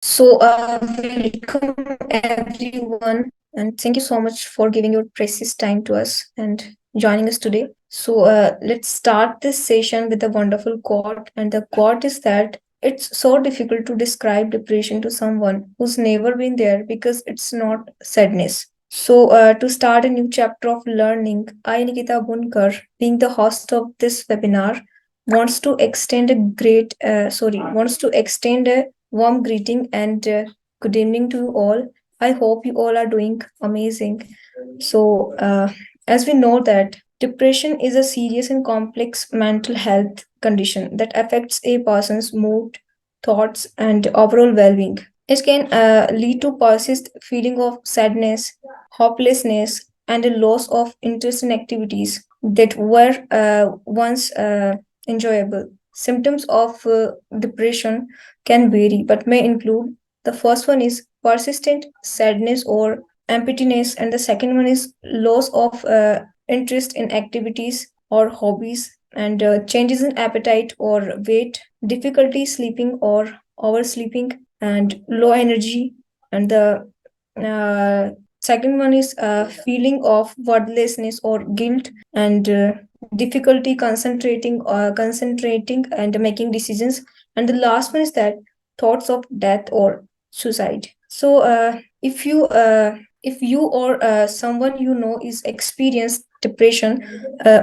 Welcome everyone, and thank you so much for giving your precious time to us and joining us today. Let's start this session with a wonderful quote, and the quote is that it's so difficult to describe depression to someone who's never been there because it's not sadness. To start a new chapter of learning, I, Nikita Bunkar, being the host of this webinar, wants to extend a warm greeting and good evening to you all. I hope you all are doing amazing. So, as we know that depression is a serious and complex mental health condition that affects a person's mood, thoughts, and overall well-being. It can lead to persist feeling of sadness, hopelessness, and a loss of interest in activities that were once enjoyable. Symptoms of depression can vary, but may include the first one is persistent sadness or emptiness, and the second one is loss of interest in activities or hobbies, and changes in appetite or weight, difficulty sleeping or oversleeping, and low energy. And the uh, second one is feeling of worthlessness or guilt, and difficulty concentrating and making decisions. And the last one is that thoughts of death or suicide. If you or someone you know is experienced depression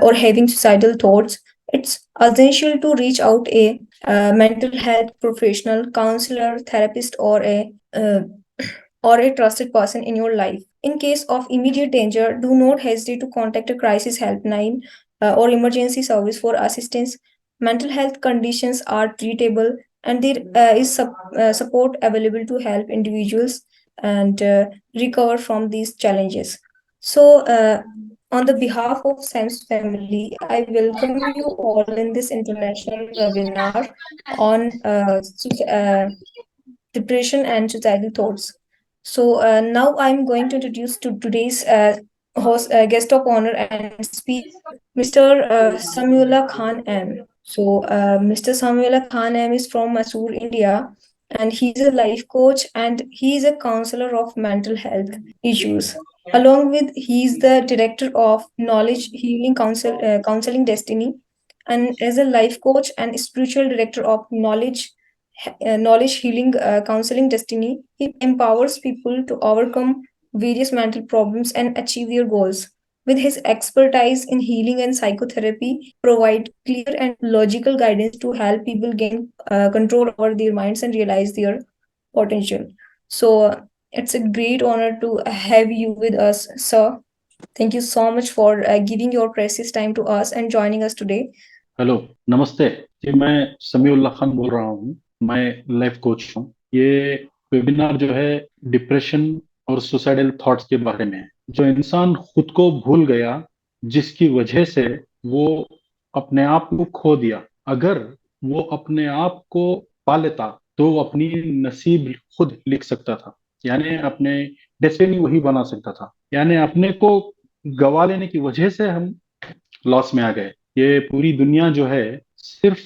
or having suicidal thoughts, it's essential to reach out a mental health professional, counselor, therapist, or a trusted person in your life. In case of immediate danger, do not hesitate to contact a crisis helpline or emergency service for assistance. Mental health conditions are treatable, and there is support available to help individuals and recover from these challenges. On the behalf of SAM's family, I welcome you all in this international webinar on depression and suicidal thoughts. Now I'm going to introduce to today's guest of honor and speaker, Mr. Samuela Khan M. Mr. Samuela Khan M is from Mysore, India, and he's a life coach and he is a counselor of mental health issues. Along with, he's the director of Knowledge Healing Counseling Destiny, and as a life coach and spiritual director of Knowledge Healing Counseling Destiny, he empowers people to overcome various mental problems and achieve their goals. With his expertise in healing and psychotherapy, provide clear and logical guidance to help people gain control over their minds and realize their potential. It's a great honor to have you with us, sir. Thank you so much for giving your precious time to us and joining us today. Hello, नमस्ते जी। मैं समीउल्लाह खान बोल रहा हूँ। मैं life coach हूँ। ये webinar जो है डिप्रेशन और सुसाइडल थॉट्स के बारे में है। जो इंसान खुद को भूल गया, जिसकी वजह से वो अपने आप को खो दिया। अगर वो अपने आप को पा लेता तो वो अपनी नसीब खुद लिख सकता था, यानी अपने डेस्टिनी वही बना सकता था। यानी अपने को गवा लेने की वजह से हम लॉस में आ गए। ये पूरी दुनिया जो है सिर्फ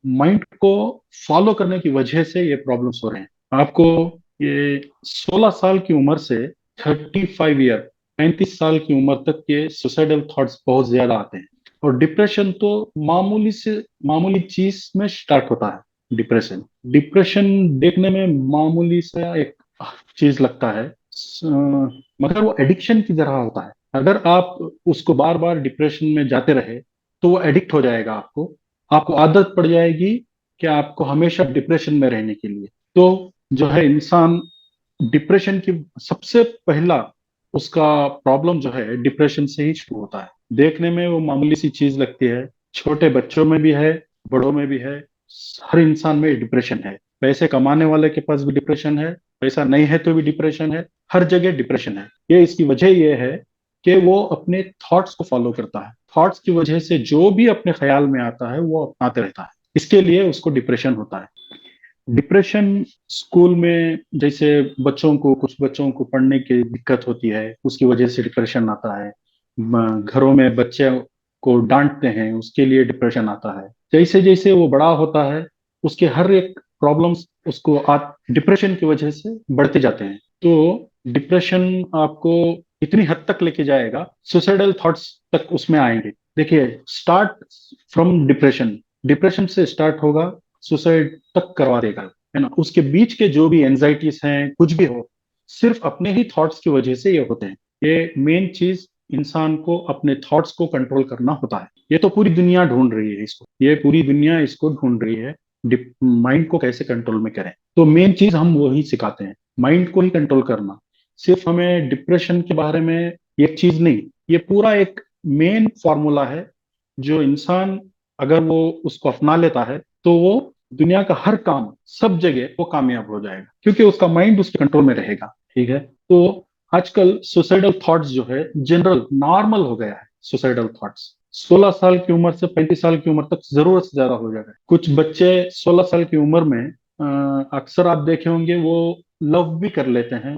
माइंड को फॉलो करने की वजह से ये प्रॉब्लम्स हो रहे हैं। आपको ये 16 साल की उम्र से 35 ईयर 35 साल की उम्र तक के सुसाइडल थॉट्स बहुत ज्यादा आते हैं। और डिप्रेशन तो मामूली चीज में स्टार्ट होता है। डिप्रेशन डिप्रेशन देखने में मामूली सा एक चीज लगता है, मगर वो एडिक्शन की तरह होता है। अगर आप उसको बार बार डिप्रेशन में जाते रहे तो वो एडिक्ट हो जाएगा। आपको आदत पड़ जाएगी कि आपको हमेशा डिप्रेशन में रहने के लिए। तो जो है इंसान डिप्रेशन की सबसे पहला उसका प्रॉब्लम जो है डिप्रेशन से ही शुरू होता है। देखने में वो मामूली सी चीज लगती है, छोटे बच्चों में भी है, बड़ों में भी है। हर इंसान में डिप्रेशन है। पैसे कमाने वाले के पास भी डिप्रेशन है, पैसा नहीं है तो भी डिप्रेशन है। हर जगह डिप्रेशन है। ये इसकी वजह ये है कि वो अपने थॉट्स को फॉलो करता है। थॉट्स की वजह से जो भी अपने ख्याल में आता है वो अपनाते रहता है। इसके लिए उसको डिप्रेशन होता है। डिप्रेशन स्कूल में जैसे कुछ बच्चों को पढ़ने की दिक्कत होती है, उसकी वजह से डिप्रेशन आता है। घरों में बच्चे को डांटते हैं, उसके लिए डिप्रेशन आता है। जैसे जैसे वो बड़ा होता है, उसके हर एक प्रॉब्लम्स उसको डिप्रेशन की वजह से बढ़ते जाते हैं। तो डिप्रेशन आपको इतनी हद तक लेके जाएगा, सुसाइडल थॉट्स तक उसमें आएंगे। देखिए, स्टार्ट फ्रॉम डिप्रेशन, डिप्रेशन से स्टार्ट होगा, सुसाइड तक करवा देगा, है ना। उसके बीच के जो भी एंजाइटीज हैं, कुछ भी हो, सिर्फ अपने ही थॉट्स की वजह से ये होते हैं। ये मेन चीज, इंसान को अपने थॉट्स को कंट्रोल करना होता है। ये तो पूरी दुनिया ढूंढ रही है इसको, ये पूरी दुनिया इसको ढूंढ रही है, माइंड को कैसे कंट्रोल में करें। तो मेन चीज हम वही सिखाते हैं, माइंड को ही कंट्रोल करना। सिर्फ हमें डिप्रेशन के बारे में एक चीज नहीं, ये पूरा एक मेन फॉर्मूला है, जो इंसान अगर वो उसको अपना लेता है तो वो दुनिया का हर काम, सब जगह वो कामयाब हो जाएगा, क्योंकि उसका माइंड उसके कंट्रोल में रहेगा। ठीक है। तो आजकल सुसाइडल थॉट्स जो है जनरल नॉर्मल हो गया है। सुसाइडल थॉट्स 16 साल की उम्र से 35 साल की उम्र तक जरूरत से ज्यादा हो जाएगा। कुछ बच्चे 16 साल की उम्र में अक्सर आप देखे होंगे वो लव भी कर लेते हैं,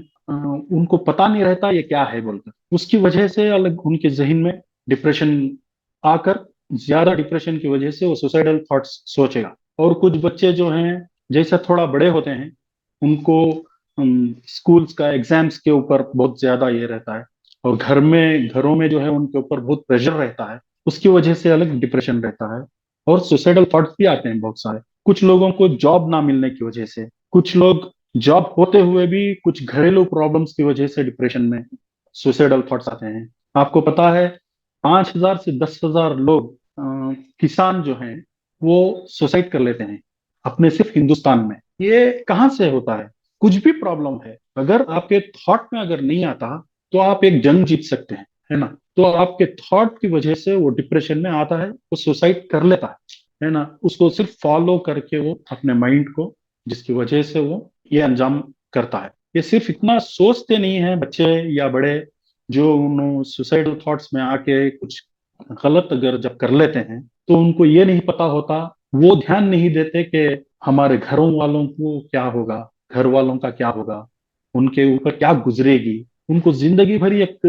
उनको पता नहीं रहता ये क्या है बोलकर। उसकी वजह से अलग उनके जहन में डिप्रेशन आकर, ज्यादा डिप्रेशन की वजह से वो सुसाइडल थॉट्स सोचेगा। और कुछ बच्चे जो हैं, जैसे थोड़ा बड़े होते हैं, उनको स्कूल्स का एग्जाम्स के ऊपर बहुत ज्यादा ये रहता है, और घरों में जो है उनके ऊपर बहुत प्रेशर रहता है, उसकी वजह से अलग डिप्रेशन रहता है। और सुसाइडल थॉट्स भी आते हैं बहुत सारे। कुछ लोगों को जॉब ना मिलने की वजह से, कुछ लोग जॉब होते हुए भी कुछ घरेलू प्रॉब्लम्स की वजह से डिप्रेशन में सुसाइडल थॉट्स आते हैं। आपको पता है, 5,000 से 10,000 लोग किसान जो हैं वो सुसाइड कर लेते हैं अपने सिर्फ हिंदुस्तान में। ये कहाँ से होता है? कुछ भी प्रॉब्लम है, अगर आपके थॉट में अगर नहीं आता तो आप एक जंग जीत सकते हैं, है ना। तो आपके थॉट की वजह से वो डिप्रेशन में आता है, वो सुसाइड कर लेता है ना। उसको सिर्फ फॉलो करके वो अपने माइंड को, जिसकी वजह से वो ये अंजाम करता है। ये सिर्फ इतना सोचते नहीं है बच्चे या बड़े, जो उन सुसाइडल थॉट्स में आके कुछ गलत अगर जब कर लेते हैं तो उनको ये नहीं पता होता, वो ध्यान नहीं देते कि हमारे घरों वालों को क्या होगा, घर वालों का क्या होगा, उनके ऊपर क्या गुजरेगी। उनको जिंदगी भर एक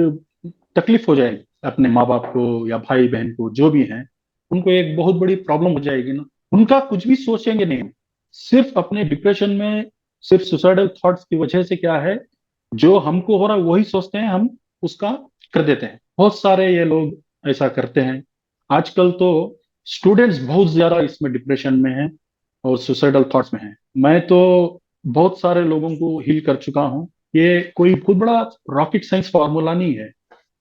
तकलीफ हो जाएगी, अपने माँ बाप को या भाई बहन को जो भी हैं, उनको एक बहुत बड़ी प्रॉब्लम हो जाएगी ना। उनका कुछ भी सोचेंगे नहीं, सिर्फ अपने डिप्रेशन में, सिर्फ सुसाइडल थॉट्स की वजह से क्या है, जो हमको हो रहा है वही सोचते हैं, हम उसका कर देते हैं। बहुत सारे ये लोग ऐसा करते हैं। आजकल तो स्टूडेंट्स बहुत ज्यादा इसमें डिप्रेशन में हैं और सुसाइडल थॉट्स में हैं। मैं तो बहुत सारे लोगों को हील कर चुका हूँ। ये कोई बहुत बड़ा रॉकेट साइंस फॉर्मूला नहीं है।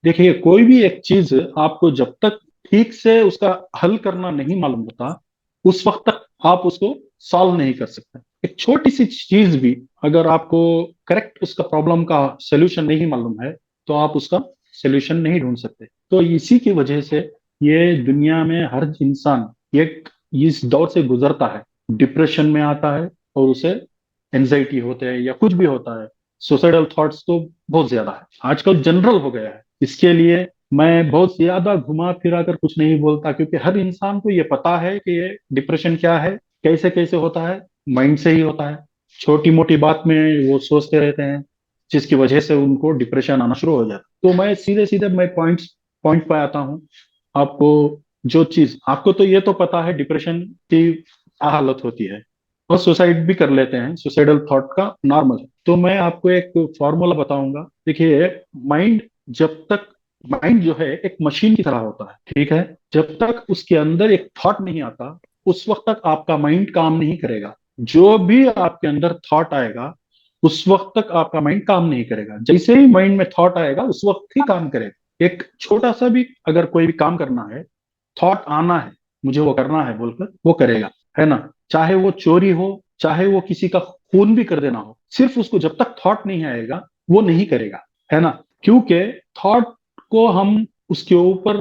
देखिए, कोई भी एक चीज आपको जब तक ठीक से उसका हल करना नहीं मालूम होता, उस वक्त तक आप उसको सॉल्व नहीं कर सकते। एक छोटी सी चीज भी अगर आपको करेक्ट उसका प्रॉब्लम का सोल्यूशन नहीं मालूम है, तो आप उसका सोल्यूशन नहीं ढूंढ सकते। तो इसी की वजह से ये दुनिया में हर इंसान एक इस दौर से गुजरता है, डिप्रेशन में आता है, और उसे एंजाइटी होते हैं या कुछ भी होता है। सुसाइडल थॉट्स तो बहुत ज्यादा है, आजकल जनरल हो गया है। इसके लिए मैं बहुत ज्यादा घुमा फिरा कर कुछ नहीं बोलता, क्योंकि हर इंसान को ये पता है कि ये डिप्रेशन क्या है, कैसे कैसे होता है। माइंड से ही होता है। छोटी मोटी बात में वो सोचते रहते हैं, जिसकी वजह से उनको डिप्रेशन आना शुरू हो जाता है। तो मैं सीधे सीधे मैं पॉइंट पे आता हूँ। आपको जो चीज, आपको तो ये तो पता है डिप्रेशन की क्या हालत होती है, और सुसाइड भी कर लेते हैं, सुसाइडल थॉट का नॉर्मल है। तो मैं आपको एक फॉर्मूला बताऊंगा। देखिए, माइंड जब तक माइंड जो है एक मशीन की तरह होता है, ठीक है। जब तक उसके अंदर एक थॉट नहीं आता, उस वक्त तक आपका माइंड काम नहीं करेगा। जो भी आपके अंदर थॉट आएगा, उस वक्त तक आपका माइंड काम नहीं करेगा। जैसे ही माइंड में थॉट आएगा, उस वक्त ही काम करेगा। एक छोटा सा भी अगर कोई भी काम करना है, थॉट आना है, मुझे वो करना है बोलकर वो करेगा, है ना। चाहे वो चोरी हो, चाहे वो किसी का खून भी कर देना हो, सिर्फ उसको जब तक थॉट नहीं आएगा वो नहीं करेगा, है ना। क्योंकि थॉट को हम उसके ऊपर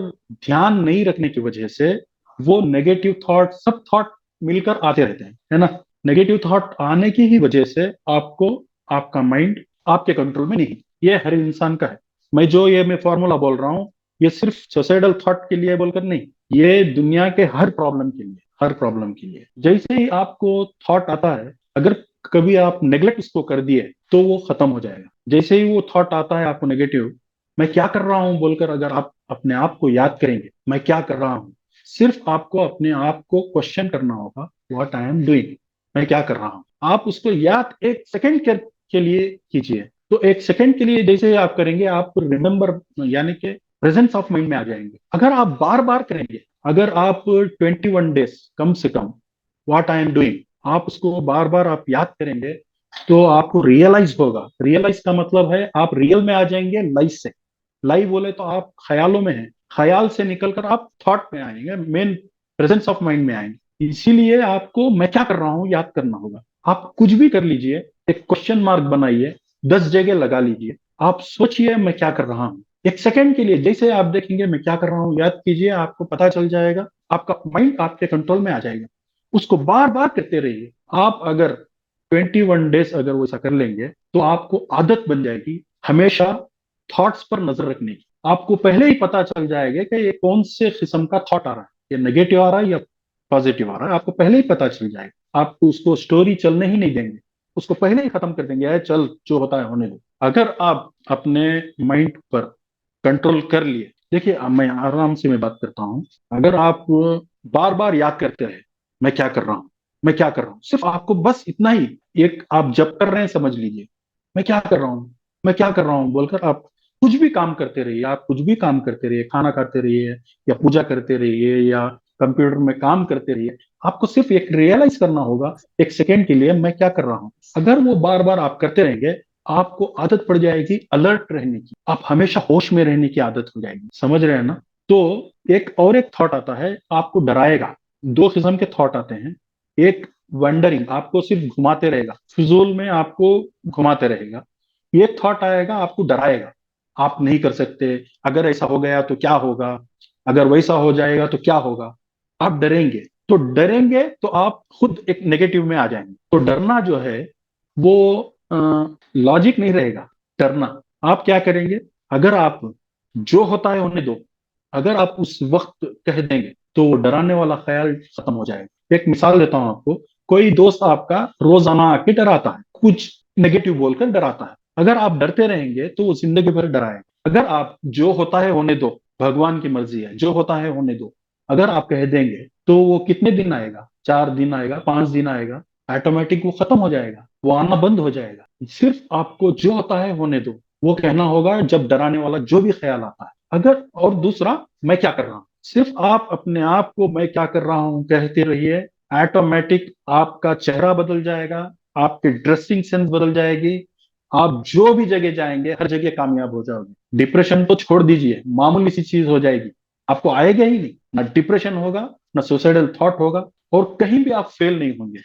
ध्यान नहीं रखने की वजह से वो नेगेटिव थॉट, सब थॉट मिलकर आते रहते हैं, है ना। नेगेटिव थॉट आने की ही वजह से आपको, आपका माइंड आपके कंट्रोल में नहीं। ये हर इंसान का है। मैं फॉर्मूला बोल रहा हूँ, ये सिर्फ सुसाइडल थॉट के लिए बोलकर नहीं, ये दुनिया के हर प्रॉब्लम के लिए, हर प्रॉब्लम के लिए। जैसे ही आपको थॉट आता है, अगर कभी आप नेग्लेक्ट इसको कर दिए तो वो खत्म हो जाएगा। जैसे ही वो थॉट आता है आपको नेगेटिव, मैं क्या कर रहा हूं बोलकर अगर आप अपने आप को याद करेंगे, मैं क्या कर रहा हूं, सिर्फ आपको अपने आप को क्वेश्चन करना होगा, व्हाट आई एम डूइंग। मैं क्या कर रहा हूँ, आप उसको याद 1 सेकंड के लिए कीजिए। तो 1 सेकंड के लिए जैसे आप करेंगे, आप रिमेम्बर यानी कि प्रेजेंस ऑफ माइंड में आ जाएंगे। अगर आप बार बार करेंगे, अगर आप 21 डेज कम से कम व्हाट आई एम डूइंग, आप उसको बार बार आप याद करेंगे, तो आपको रियलाइज होगा। रियलाइज का मतलब है आप रियल में आ जाएंगे, लाइफ से। लाइव बोले तो आप ख्यालों में हैं, ख्याल से निकलकर आप थॉट में आएंगे, मेन प्रेजेंस ऑफ माइंड में आएंगे। इसीलिए आपको मैं क्या कर रहा हूं याद करना होगा। आप कुछ भी कर लीजिए, एक क्वेश्चन मार्क बनाइए, 10 जगह लगा लीजिए, आप सोचिए मैं क्या कर रहा हूं। 1 सेकंड के लिए जैसे आप देखेंगे मैं क्या कर रहा हूं, याद कीजिए, आपको पता चल जाएगा, आपका माइंड आपके कंट्रोल में आ जाएगा। उसको बार बार करते रहिए। आप अगर 21 डेज अगर वैसा कर लेंगे, तो आपको आदत बन जाएगी हमेशा थॉट्स पर नजर रखने की। आपको पहले ही पता चल जाएगा कि ये कौन से किस्म का थॉट आ रहा है, ये नेगेटिव आ रहा है या पॉजिटिव आ रहा है, आपको पहले ही पता चल जाएगा। आप उसको स्टोरी चलने ही नहीं देंगे, उसको पहले ही खत्म कर देंगे, चल जो होता है होने दो। अगर आप अपने माइंड पर कंट्रोल कर लिए, देखिए अब मैं आराम से मैं बात करता हूँ। अगर आप बार बार याद करते रहे मैं क्या कर रहा हूँ, मैं क्या कर रहा हूँ, सिर्फ आपको बस इतना ही, एक आप जब कर रहे हैं समझ लीजिए, मैं क्या कर रहा हूँ, मैं क्या कर रहा हूँ बोलकर आप कुछ भी काम करते रहिए। आप कुछ भी काम करते रहिए, खाना खाते रहिए या पूजा करते रहिए या कंप्यूटर में काम करते रहिए। आपको सिर्फ एक रियलाइज करना होगा 1 सेकेंड के लिए मैं क्या कर रहा हूँ। अगर वो बार बार आप करते रहेंगे, आपको आदत पड़ जाएगी अलर्ट रहने की, आप हमेशा होश में रहने की आदत हो जाएगी। समझ रहे हैं ना? तो एक थॉट आता है आपको डराएगा। 2 किस्म के थॉट आते हैं। एक वंडरिंग, आपको सिर्फ घुमाते रहेगा, फिजूल में आपको घुमाते रहेगा। एक थॉट आएगा आपको डराएगा, आप नहीं कर सकते, अगर ऐसा हो गया तो क्या होगा, अगर वैसा हो जाएगा तो क्या होगा। आप डरेंगे, तो डरेंगे तो आप खुद एक नेगेटिव में आ जाएंगे। तो डरना जो है वो लॉजिक नहीं रहेगा डरना। आप क्या करेंगे, अगर आप जो होता है होने दो, अगर आप उस वक्त कह देंगे, तो वो डराने वाला ख्याल खत्म हो जाएगा। एक मिसाल देता हूं आपको। कोई दोस्त आपका रोजाना आके डराता है, कुछ नेगेटिव बोलकर डराता है। अगर आप डरते रहेंगे तो वो जिंदगी भर डराएगा। अगर आप जो होता है होने दो, भगवान की मर्जी है, जो होता है होने दो, अगर आप कह देंगे, तो वो कितने दिन आएगा, 4 दिन आएगा, 5 दिन आएगा, ऑटोमेटिक वो खत्म हो जाएगा, वो आना बंद हो जाएगा। सिर्फ आपको जो होता है होने दो, वो कहना होगा जब डराने वाला जो भी ख्याल आता है। अगर और दूसरा, मैं क्या कर रहा हूँ, सिर्फ आप अपने आप को मैं क्या कर रहा हूँ कहते रहिए, ऑटोमेटिक आपका चेहरा बदल जाएगा, आपकी ड्रेसिंग सेंस बदल जाएगी, आप जो भी जगह जाएंगे हर जगह कामयाब हो जाओगे। डिप्रेशन तो छोड़ दीजिए, मामूली सी चीज हो जाएगी, आपको आएगा ही नहीं, ना डिप्रेशन होगा, ना सुसाइडल थॉट होगा, और कहीं भी आप फेल नहीं होंगे।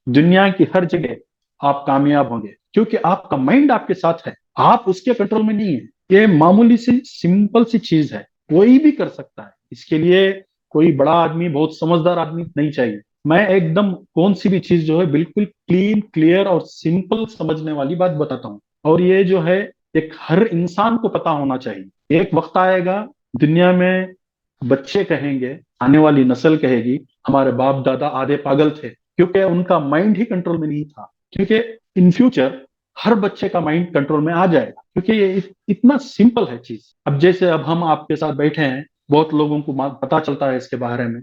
दुनिया की हर जगह आप कामयाब होंगे, क्योंकि आपका माइंड आपके साथ है, आप उसके कंट्रोल में नहीं है। ये मामूली सी सिंपल सी चीज है, कोई भी कर सकता है। इसके लिए कोई बड़ा आदमी, बहुत समझदार आदमी नहीं चाहिए। मैं एकदम कौन सी भी चीज जो है बिल्कुल क्लीन, क्लियर और सिंपल समझने वाली बात बताता हूँ। और ये जो है एक हर इंसान को पता होना चाहिए। एक वक्त आएगा दुनिया में बच्चे कहेंगे, आने वाली नस्ल कहेगी, हमारे बाप दादा आधे पागल थे, क्योंकि उनका माइंड ही कंट्रोल में नहीं था। क्योंकि इन फ्यूचर हर बच्चे का माइंड कंट्रोल में आ जाएगा, क्योंकि ये इतना सिंपल है चीज। अब जैसे अब हम आपके साथ बैठे हैं, बहुत लोगों को पता चलता है इसके बारे में,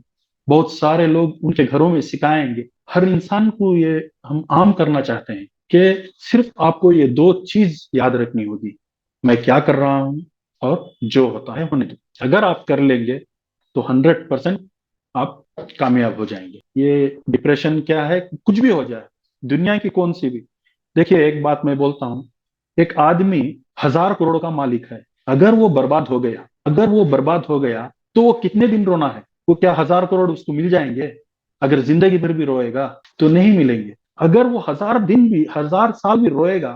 बहुत सारे लोग उनके घरों में सिखाएंगे। हर इंसान को ये हम आम करना चाहते हैं कि सिर्फ आपको ये 2 चीज याद रखनी होगी, मैं क्या कर रहा हूँ और जो होता है होने दो। अगर आप कर लेंगे तो 100% आप कामयाब हो जाएंगे। ये डिप्रेशन क्या है, कुछ भी हो जाए, दुनिया की कौन सी भी। देखिए एक बात मैं बोलता हूँ, एक आदमी 1,000 करोड़ का मालिक है, अगर वो बर्बाद हो गया, अगर वो बर्बाद हो गया, तो वो कितने दिन रोना है? वो क्या 1,000 करोड़ उसको मिल जाएंगे? अगर जिंदगी भर भी रोएगा तो नहीं मिलेंगे। अगर वो 1,000 दिन भी, 1,000 साल भी रोएगा,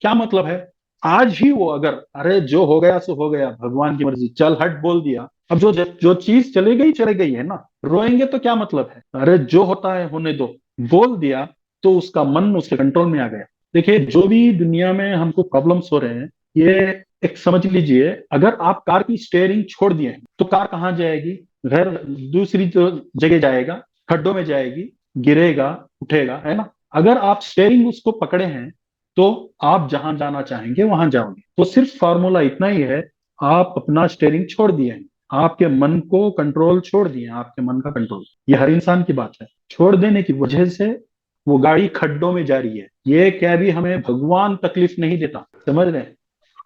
क्या मतलब है? आज ही वो अगर, अरे जो हो गया सो हो गया, भगवान की मर्जी, चल हट बोल दिया, अब जो जो चीज चली गई है ना, रोएंगे तो क्या मतलब है? अरे जो होता है होने दो बोल दिया, तो उसका मन उसके कंट्रोल में आ गया। देखिए जो भी दुनिया में हमको प्रॉब्लम्स हो रहे हैं, ये एक समझ लीजिए, अगर आप कार की स्टेयरिंग छोड़ दिए हैं, तो कार कहाँ जाएगी? घर दूसरी जो जगह जाएगा, खड्डों में जाएगी, गिरेगा, उठेगा, है ना? अगर आप स्टेयरिंग उसको पकड़े हैं, तो आप जहां जाना चाहेंगे वहां जाओगे। तो सिर्फ फॉर्मूला इतना ही है, आप अपना स्टेयरिंग छोड़ दिए हैं, आपके मन को कंट्रोल छोड़ दिए हैं, आपके मन का कंट्रोल। ये हर इंसान की बात है। छोड़ देने की वजह से वो गाड़ी खड्डों में जा रही है। ये कैबी हमें भगवान तकलीफ नहीं देता, समझ रहे हैं?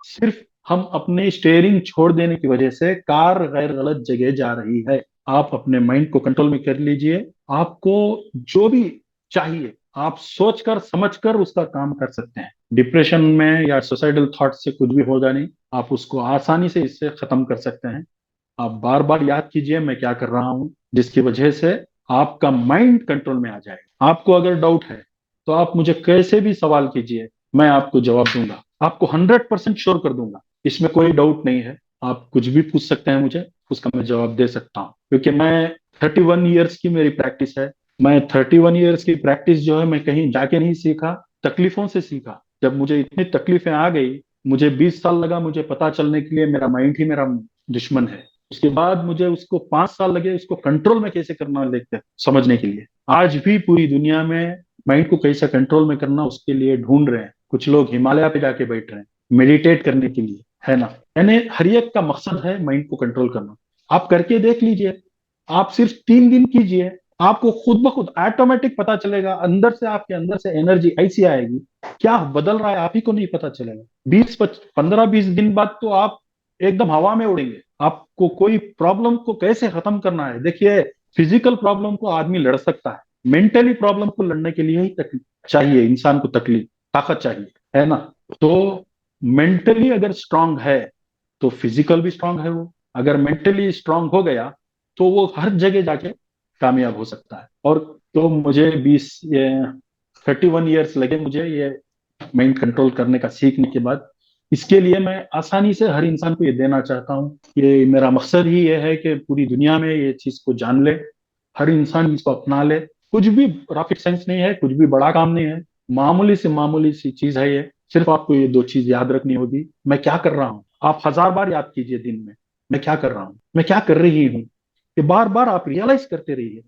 सिर्फ हम अपने स्टेयरिंग छोड़ देने की वजह से कार गैर गलत जगह जा रही है। आप अपने माइंड को कंट्रोल में कर लीजिए। आपको जो भी चाहिए आप सोचकर समझकर उसका काम कर सकते हैं। डिप्रेशन में या सुसाइडल थॉट से कुछ भी होगा नहीं, आप उसको आसानी से इससे खत्म कर सकते हैं। आप बार बार याद कीजिए मैं क्या कर रहा हूं, जिसकी वजह से आपका माइंड कंट्रोल में आ जाएगा। आपको अगर डाउट है तो आप मुझे कैसे भी सवाल कीजिए, मैं आपको जवाब दूंगा, आपको 100% श्योर कर दूंगा, इसमें कोई डाउट नहीं है। आप कुछ भी पूछ सकते हैं मुझे, उसका मैं जवाब दे सकता हूँ, क्योंकि मैं 31 ईयर्स की मेरी प्रैक्टिस है। मैं 31 ईयर्स की प्रैक्टिस जो है मैं कहीं जाके नहीं सीखा, तकलीफों से सीखा। जब मुझे इतनी तकलीफें आ गई, मुझे 20 साल लगा मुझे पता चलने के लिए मेरा माइंड ही मेरा दुश्मन है। उसके बाद मुझे उसको 5 साल लगे उसको कंट्रोल में कैसे करना लेकर समझने के लिए। आज भी पूरी दुनिया में माइंड को कैसे कंट्रोल में करना उसके लिए ढूंढ रहे हैं। कुछ लोग हिमालय पे जाके बैठ रहे हैं मेडिटेट करने के लिए, है ना? यानी हर एक का मकसद है माइंड को कंट्रोल करना। आप करके देख लीजिए, आप सिर्फ 3 दिन कीजिए, आपको खुद ब खुद ऑटोमेटिक पता चलेगा। अंदर से आपके अंदर से एनर्जी ऐसी आएगी, क्या बदल रहा है आप ही को नहीं पता चलेगा। 15-20 दिन बाद तो आप एकदम हवा में उड़ेंगे। आपको कोई प्रॉब्लम को कैसे खत्म करना है, देखिए फिजिकल प्रॉब्लम को आदमी लड़ सकता है, मेंटली प्रॉब्लम को लड़ने के लिए ही तकलीफ चाहिए, इंसान को तकलीफ ताकत चाहिए, है ना? तो मेंटली अगर स्ट्रांग है तो फिजिकल भी स्ट्रांग है वो। अगर मेंटली स्ट्रांग हो गया तो वो हर जगह जाके कामयाब हो सकता है। और तो मुझे 31 ईयर्स लगे मुझे ये माइंड कंट्रोल करने का सीखने के बाद। इसके लिए मैं आसानी से हर इंसान को ये देना चाहता हूँ। ये मेरा मकसद ही ये है कि पूरी दुनिया में ये चीज को जान ले, हर इंसान इसको अपना ले। कुछ भी रॉकेट साइंस नहीं है, कुछ भी बड़ा काम नहीं है, मामूली सी चीज है ये। सिर्फ आपको ये 2 चीज याद रखनी होगी, मैं क्या कर रहा हूँ। आप 1000 बार याद कीजिए दिन में, मैं क्या कर रहा हूँ, मैं क्या कर रही हूँ। ये बार बार आप रियलाइज करते रहिए।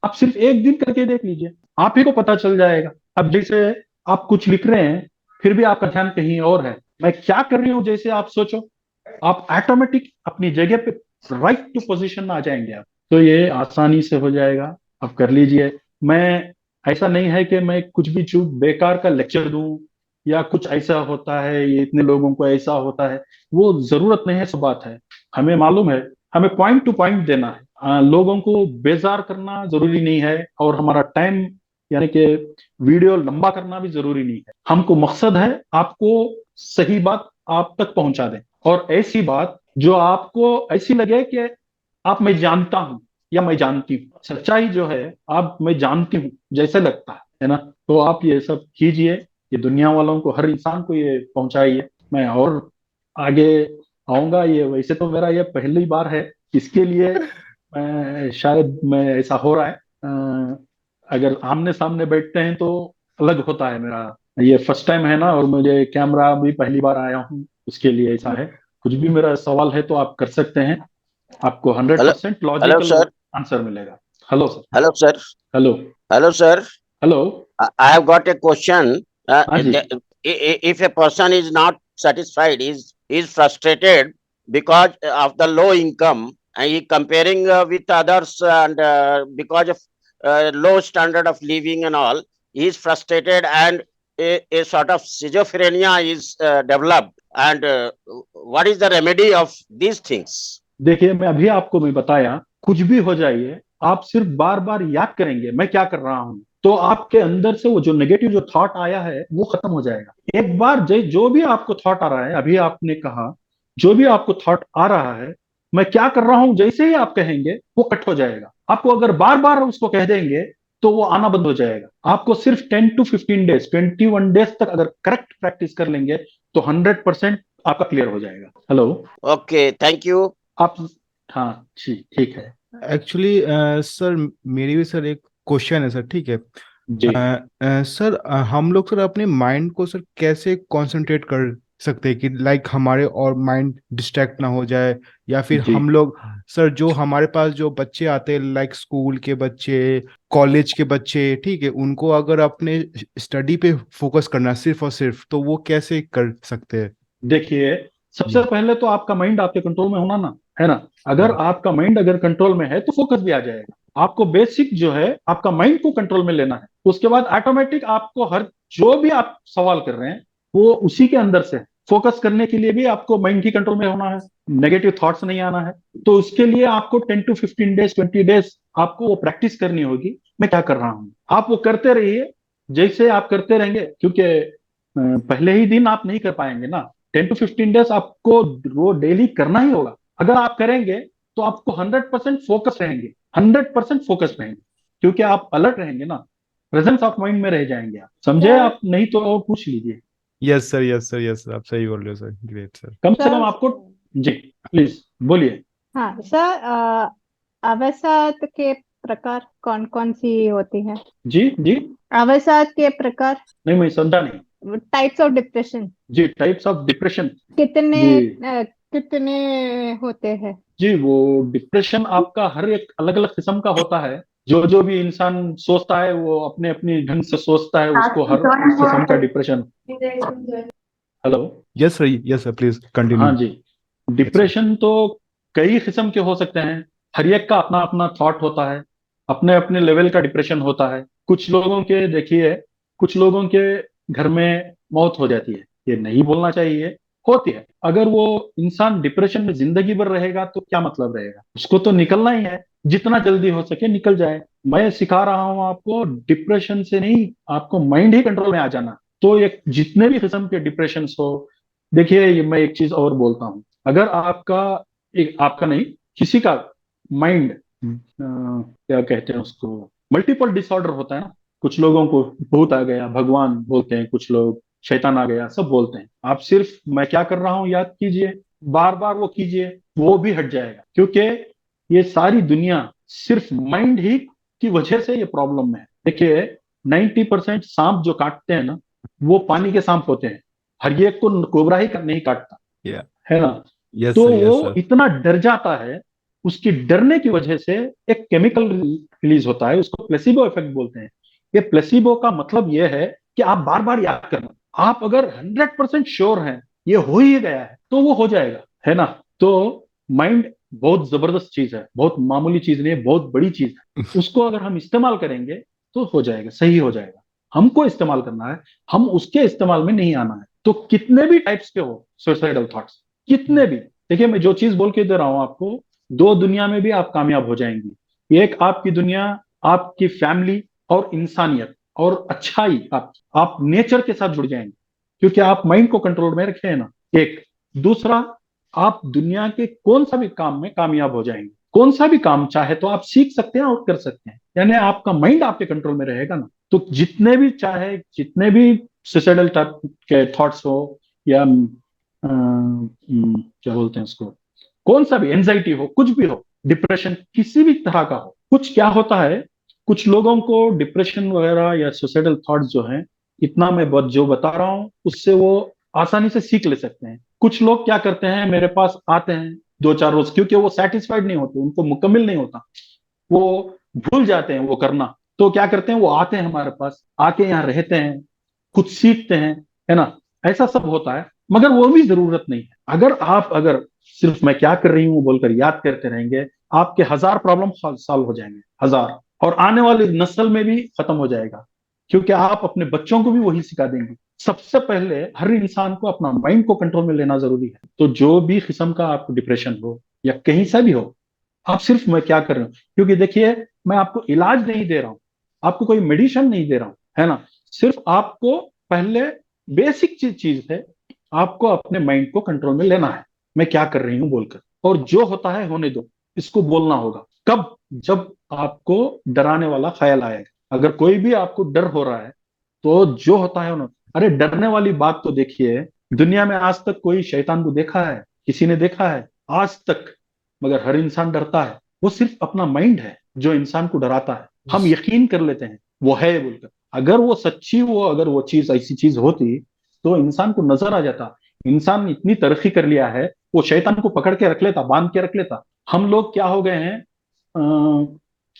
आप सिर्फ एक दिन करके देख लीजिए, आप ही को पता चल जाएगा। अब जैसे आप कुछ लिख रहे हैं फिर भी आपका ध्यान कहीं और है, मैं क्या कर रही हूँ जैसे आप सोचो, आप ऑटोमेटिक अपनी जगह पे राइट टू पोजीशन में आ जाएंगे आप। तो ये आसानी से हो जाएगा, आप कर लीजिए। मैं ऐसा नहीं है कि मैं कुछ भी चूक बेकार का लेक्चर दूं या कुछ ऐसा होता है ये इतने लोगों को ऐसा होता है, वो जरूरत नहीं है। सब बात है, हमें मालूम है, हमें पॉइंट टू पॉइंट देना है। लोगों को बेजार करना जरूरी नहीं है, और हमारा टाइम यानी कि वीडियो लंबा करना भी जरूरी नहीं है। हमको मकसद है आपको सही बात आप तक पहुंचा दें, और ऐसी बात जो आपको ऐसी लगे कि आप मैं जानता हूं या मैं जानती हूँ। सच्चाई जो है आप मैं जानती हूँ जैसे लगता है ना? तो आप ये सब कीजिए, ये दुनिया वालों को हर इंसान को ये पहुंचाइए। मैं और आगे आऊंगा। ये वैसे तो मेरा ये पहली बार है, इसके लिए शायद मैं ऐसा हो रहा है। अगर आमने सामने बैठते हैं तो अलग होता है मेरा। ये फर्स्ट टाइम है ना, और मुझे कैमरा भी पहली बार आया हूँ, उसके लिए ऐसा है। कुछ भी मेरा सवाल है तो आप कर सकते हैं, आपको hundred Hello, percent hello, logical sir. Answer मिलेगा। Hello sir. Hello, sir. Hello. Hello, sir. Hello. I have got a question. हाँ जी। If a person is not satisfied, is frustrated because of the low income, and he comparing with others, and because of low standard of living and all, he is frustrated, and a sort of schizophrenia is developed. And what is the remedy of these things? देखिए मैं अभी आपको मैं बताया, कुछ भी हो जाइए आप सिर्फ बार बार याद करेंगे मैं क्या कर रहा हूं, तो आपके अंदर से वो जो नेगेटिव जो थॉट आया है वो खत्म हो जाएगा। एक बार जो भी आपको थॉट आ रहा है, अभी आपने कहा जो भी आपको थॉट आ रहा है मैं क्या कर रहा हूं, जैसे ही आप कहेंगे वो कट हो जाएगा। आपको अगर बार बार उसको कह देंगे तो वो आना बंद हो जाएगा। आपको सिर्फ 10 to 15 डेज 21 डेज तक अगर करेक्ट प्रैक्टिस कर लेंगे तो 100% आपका क्लियर हो जाएगा। हेलो। Okay, thank you. आप हाँ जी ठीक है। एक्चुअली सर मेरी भी सर एक क्वेश्चन है सर, ठीक है? जी सर हम लोग सर अपने माइंड को सर कैसे कंसंट्रेट कर सकते हैं कि लाइक हमारे और माइंड डिस्ट्रैक्ट ना हो जाए, या फिर जी हम लोग सर जो हमारे पास जो बच्चे आते हैं लाइक स्कूल के बच्चे, कॉलेज के बच्चे, ठीक है, उनको अगर अपने स्टडी पे फोकस करना सिर्फ और सिर्फ, तो वो कैसे कर सकते हैं? देखिए सबसे जी पहले तो आपका माइंड आपके कंट्रोल में होना ना, है ना? अगर जी आपका माइंड अगर कंट्रोल में है तो फोकस भी आ जाएगा। आपको बेसिक जो है आपका माइंड को कंट्रोल में लेना है। उसके बाद ऑटोमेटिक आपको हर जो भी आप सवाल कर रहे हैं वो उसी के अंदर से फोकस करने के लिए भी आपको माइंड की कंट्रोल में होना है, नेगेटिव थॉट्स नहीं आना है। तो उसके लिए आपको 10 to 15 डेज 20 डेज आपको वो प्रैक्टिस करनी होगी। मैं क्या कर रहा हूँ, आप वो करते रहिए। जैसे आप करते रहेंगे, क्योंकि पहले ही दिन आप नहीं कर पाएंगे ना, 10 to 15 डेज आपको वो डेली करना ही होगा। अगर आप करेंगे तो आपको 100% फोकस रहेंगे, 100% फोकस रहेंगे, क्योंकि आप अलर्ट रहेंगे ना, प्रेजेंस ऑफ माइंड में रह जाएंगे। आप समझे? सर आप नहीं तो पूछ लीजिए। Yes sir, yes sir, yes sir, आप सही बोल रहे हो सर, ग्रेट सर। कम से कम सर आपको, जी प्लीज बोलिए। हाँ सर, अवसाद के प्रकार कौन कौन सी होती है? जी जी, अवसाद के प्रकार, नहीं मैं समझा नहीं। टाइप्स ऑफ डिप्रेशन जी, टाइप्स ऑफ डिप्रेशन। कितने जी कितने होते हैं? जी, वो डिप्रेशन आपका हर एक अलग अलग किस्म का होता है। जो जो भी इंसान सोचता है वो अपने अपने ढंग से सोचता है, उसको हर उस किस्म का depression. Hello. Yes sir, yes sir, please continue. हाँ जी, डिप्रेशन तो कई किस्म के हो सकते हैं। हर एक का अपना अपना थॉट होता है, अपने अपने लेवल का डिप्रेशन होता है। कुछ लोगों के देखिए, कुछ लोगों के घर में मौत हो जाती है, ये नहीं बोलना चाहिए, होती है। अगर वो इंसान डिप्रेशन में जिंदगी भर रहेगा तो क्या मतलब रहेगा, उसको तो निकलना ही है, जितना जल्दी हो सके निकल जाए। मैं सिखा रहा हूं आपको, डिप्रेशन से नहीं, आपको माइंड ही कंट्रोल में आ जाना। तो ये जितने भी किस्म के डिप्रेशन हो, देखिए ये मैं एक चीज और बोलता हूँ। अगर आपका, एक आपका नहीं, किसी का माइंड, क्या कहते हैं उसको, मल्टीपल डिसऑर्डर होता है ना। कुछ लोगों को भूत आ गया भगवान बोलते हैं, कुछ लोग शैतान आ गया सब बोलते हैं। आप सिर्फ मैं क्या कर रहा हूं याद कीजिए, बार बार वो कीजिए, वो भी हट जाएगा। क्योंकि ये सारी दुनिया सिर्फ माइंड ही की वजह से ये प्रॉब्लम है। देखिए 90% सांप जो काटते हैं ना, वो पानी के सांप होते हैं। हर एक को कोबरा ही नहीं काटता, या है ना। यस तो सर, यस वो सर। इतना डर जाता है, उसकी डरने की वजह से एक केमिकल रिलीज होता है, उसको प्लेसिबो इफेक्ट बोलते हैं। ये प्लेसिबो का मतलब ये है कि आप बार बार याद करना। आप अगर 100% श्योर हैं ये हो ही गया है तो वो हो जाएगा, है ना। तो माइंड बहुत जबरदस्त चीज है, बहुत मामूली चीज नहीं है, बहुत बड़ी चीज है। उसको अगर हम इस्तेमाल करेंगे तो हो जाएगा, सही हो जाएगा। हमको इस्तेमाल करना है, हम उसके इस्तेमाल में नहीं आना है। तो कितने भी टाइप्स के हो सुसाइडल थॉट्स, कितने भी, देखिए मैं जो चीज बोल के दे रहा हूं आपको, दो दुनिया में भी आप कामयाब हो जाएंगी। एक आपकी दुनिया, आपकी फैमिली और इंसानियत और अच्छाई, आप नेचर के साथ जुड़ जाएंगे, क्योंकि आप माइंड को कंट्रोल में रखे हैं ना। एक दूसरा, आप दुनिया के कौन सा भी काम में कामयाब हो जाएंगे। कौन सा भी काम चाहे तो आप सीख सकते हैं और कर सकते हैं, यानी आपका माइंड आपके कंट्रोल में रहेगा ना। तो जितने भी चाहे, जितने भी सुसाइडल टाइप के थॉट्स हो, या क्या बोलते हैं उसको, कौन सा भी एंजाइटी हो, कुछ भी हो, डिप्रेशन किसी भी तरह का हो, कुछ क्या होता है, कुछ लोगों को डिप्रेशन वगैरह या सुसाइडल थॉट्स जो हैं, इतना मैं जो बता रहा हूं उससे वो आसानी से सीख ले सकते हैं। कुछ लोग क्या करते हैं, मेरे पास आते हैं 2-4 रोज, क्योंकि वो सेटिस्फाइड नहीं होते, उनको मुकम्मल नहीं होता, वो भूल जाते हैं वो करना। तो क्या करते हैं, वो आते हैं हमारे पास, आके यहाँ रहते हैं, कुछ सीखते हैं, है ना। ऐसा सब होता है, मगर वो भी जरूरत नहीं है। अगर सिर्फ मैं क्या कर रही हूँ बोलकर याद करते रहेंगे, आपके 1000 प्रॉब्लम सॉल्व हो जाएंगे, 1000, और आने वाली नस्ल में भी खत्म हो जाएगा, क्योंकि आप अपने बच्चों को भी वही सिखा देंगे। सबसे पहले हर इंसान को अपना माइंड को कंट्रोल में लेना जरूरी है। तो जो भी किस्म का आपको डिप्रेशन हो या कहीं सा भी हो, आप सिर्फ मैं क्या कर रहा हूं, क्योंकि देखिए मैं आपको इलाज नहीं दे रहा हूं, आपको कोई मेडिसिन नहीं दे रहा हूं, है ना। सिर्फ आपको पहले बेसिक चीज है, आपको अपने माइंड को कंट्रोल में लेना है, मैं क्या कर रही हूं बोलकर, और जो होता है होने दो, इसको बोलना होगा। कब? जब आपको डराने वाला ख्याल आएगा। अगर कोई भी आपको डर हो रहा है तो जो होता है ना, अरे डरने वाली बात तो देखिए, दुनिया में आज तक कोई शैतान को देखा है, किसी ने देखा है आज तक? मगर हर इंसान डरता है, वो सिर्फ अपना माइंड है जो इंसान को डराता है। हम यकीन कर लेते हैं वो है बोलकर। अगर वो सच्ची, वो अगर वो चीज ऐसी चीज होती तो इंसान को नजर आ जाता। इंसान इतनी तरक्की कर लिया है, वो शैतान को पकड़ के रख लेता, बांध के रख लेता। हम लोग क्या हो गए हैं,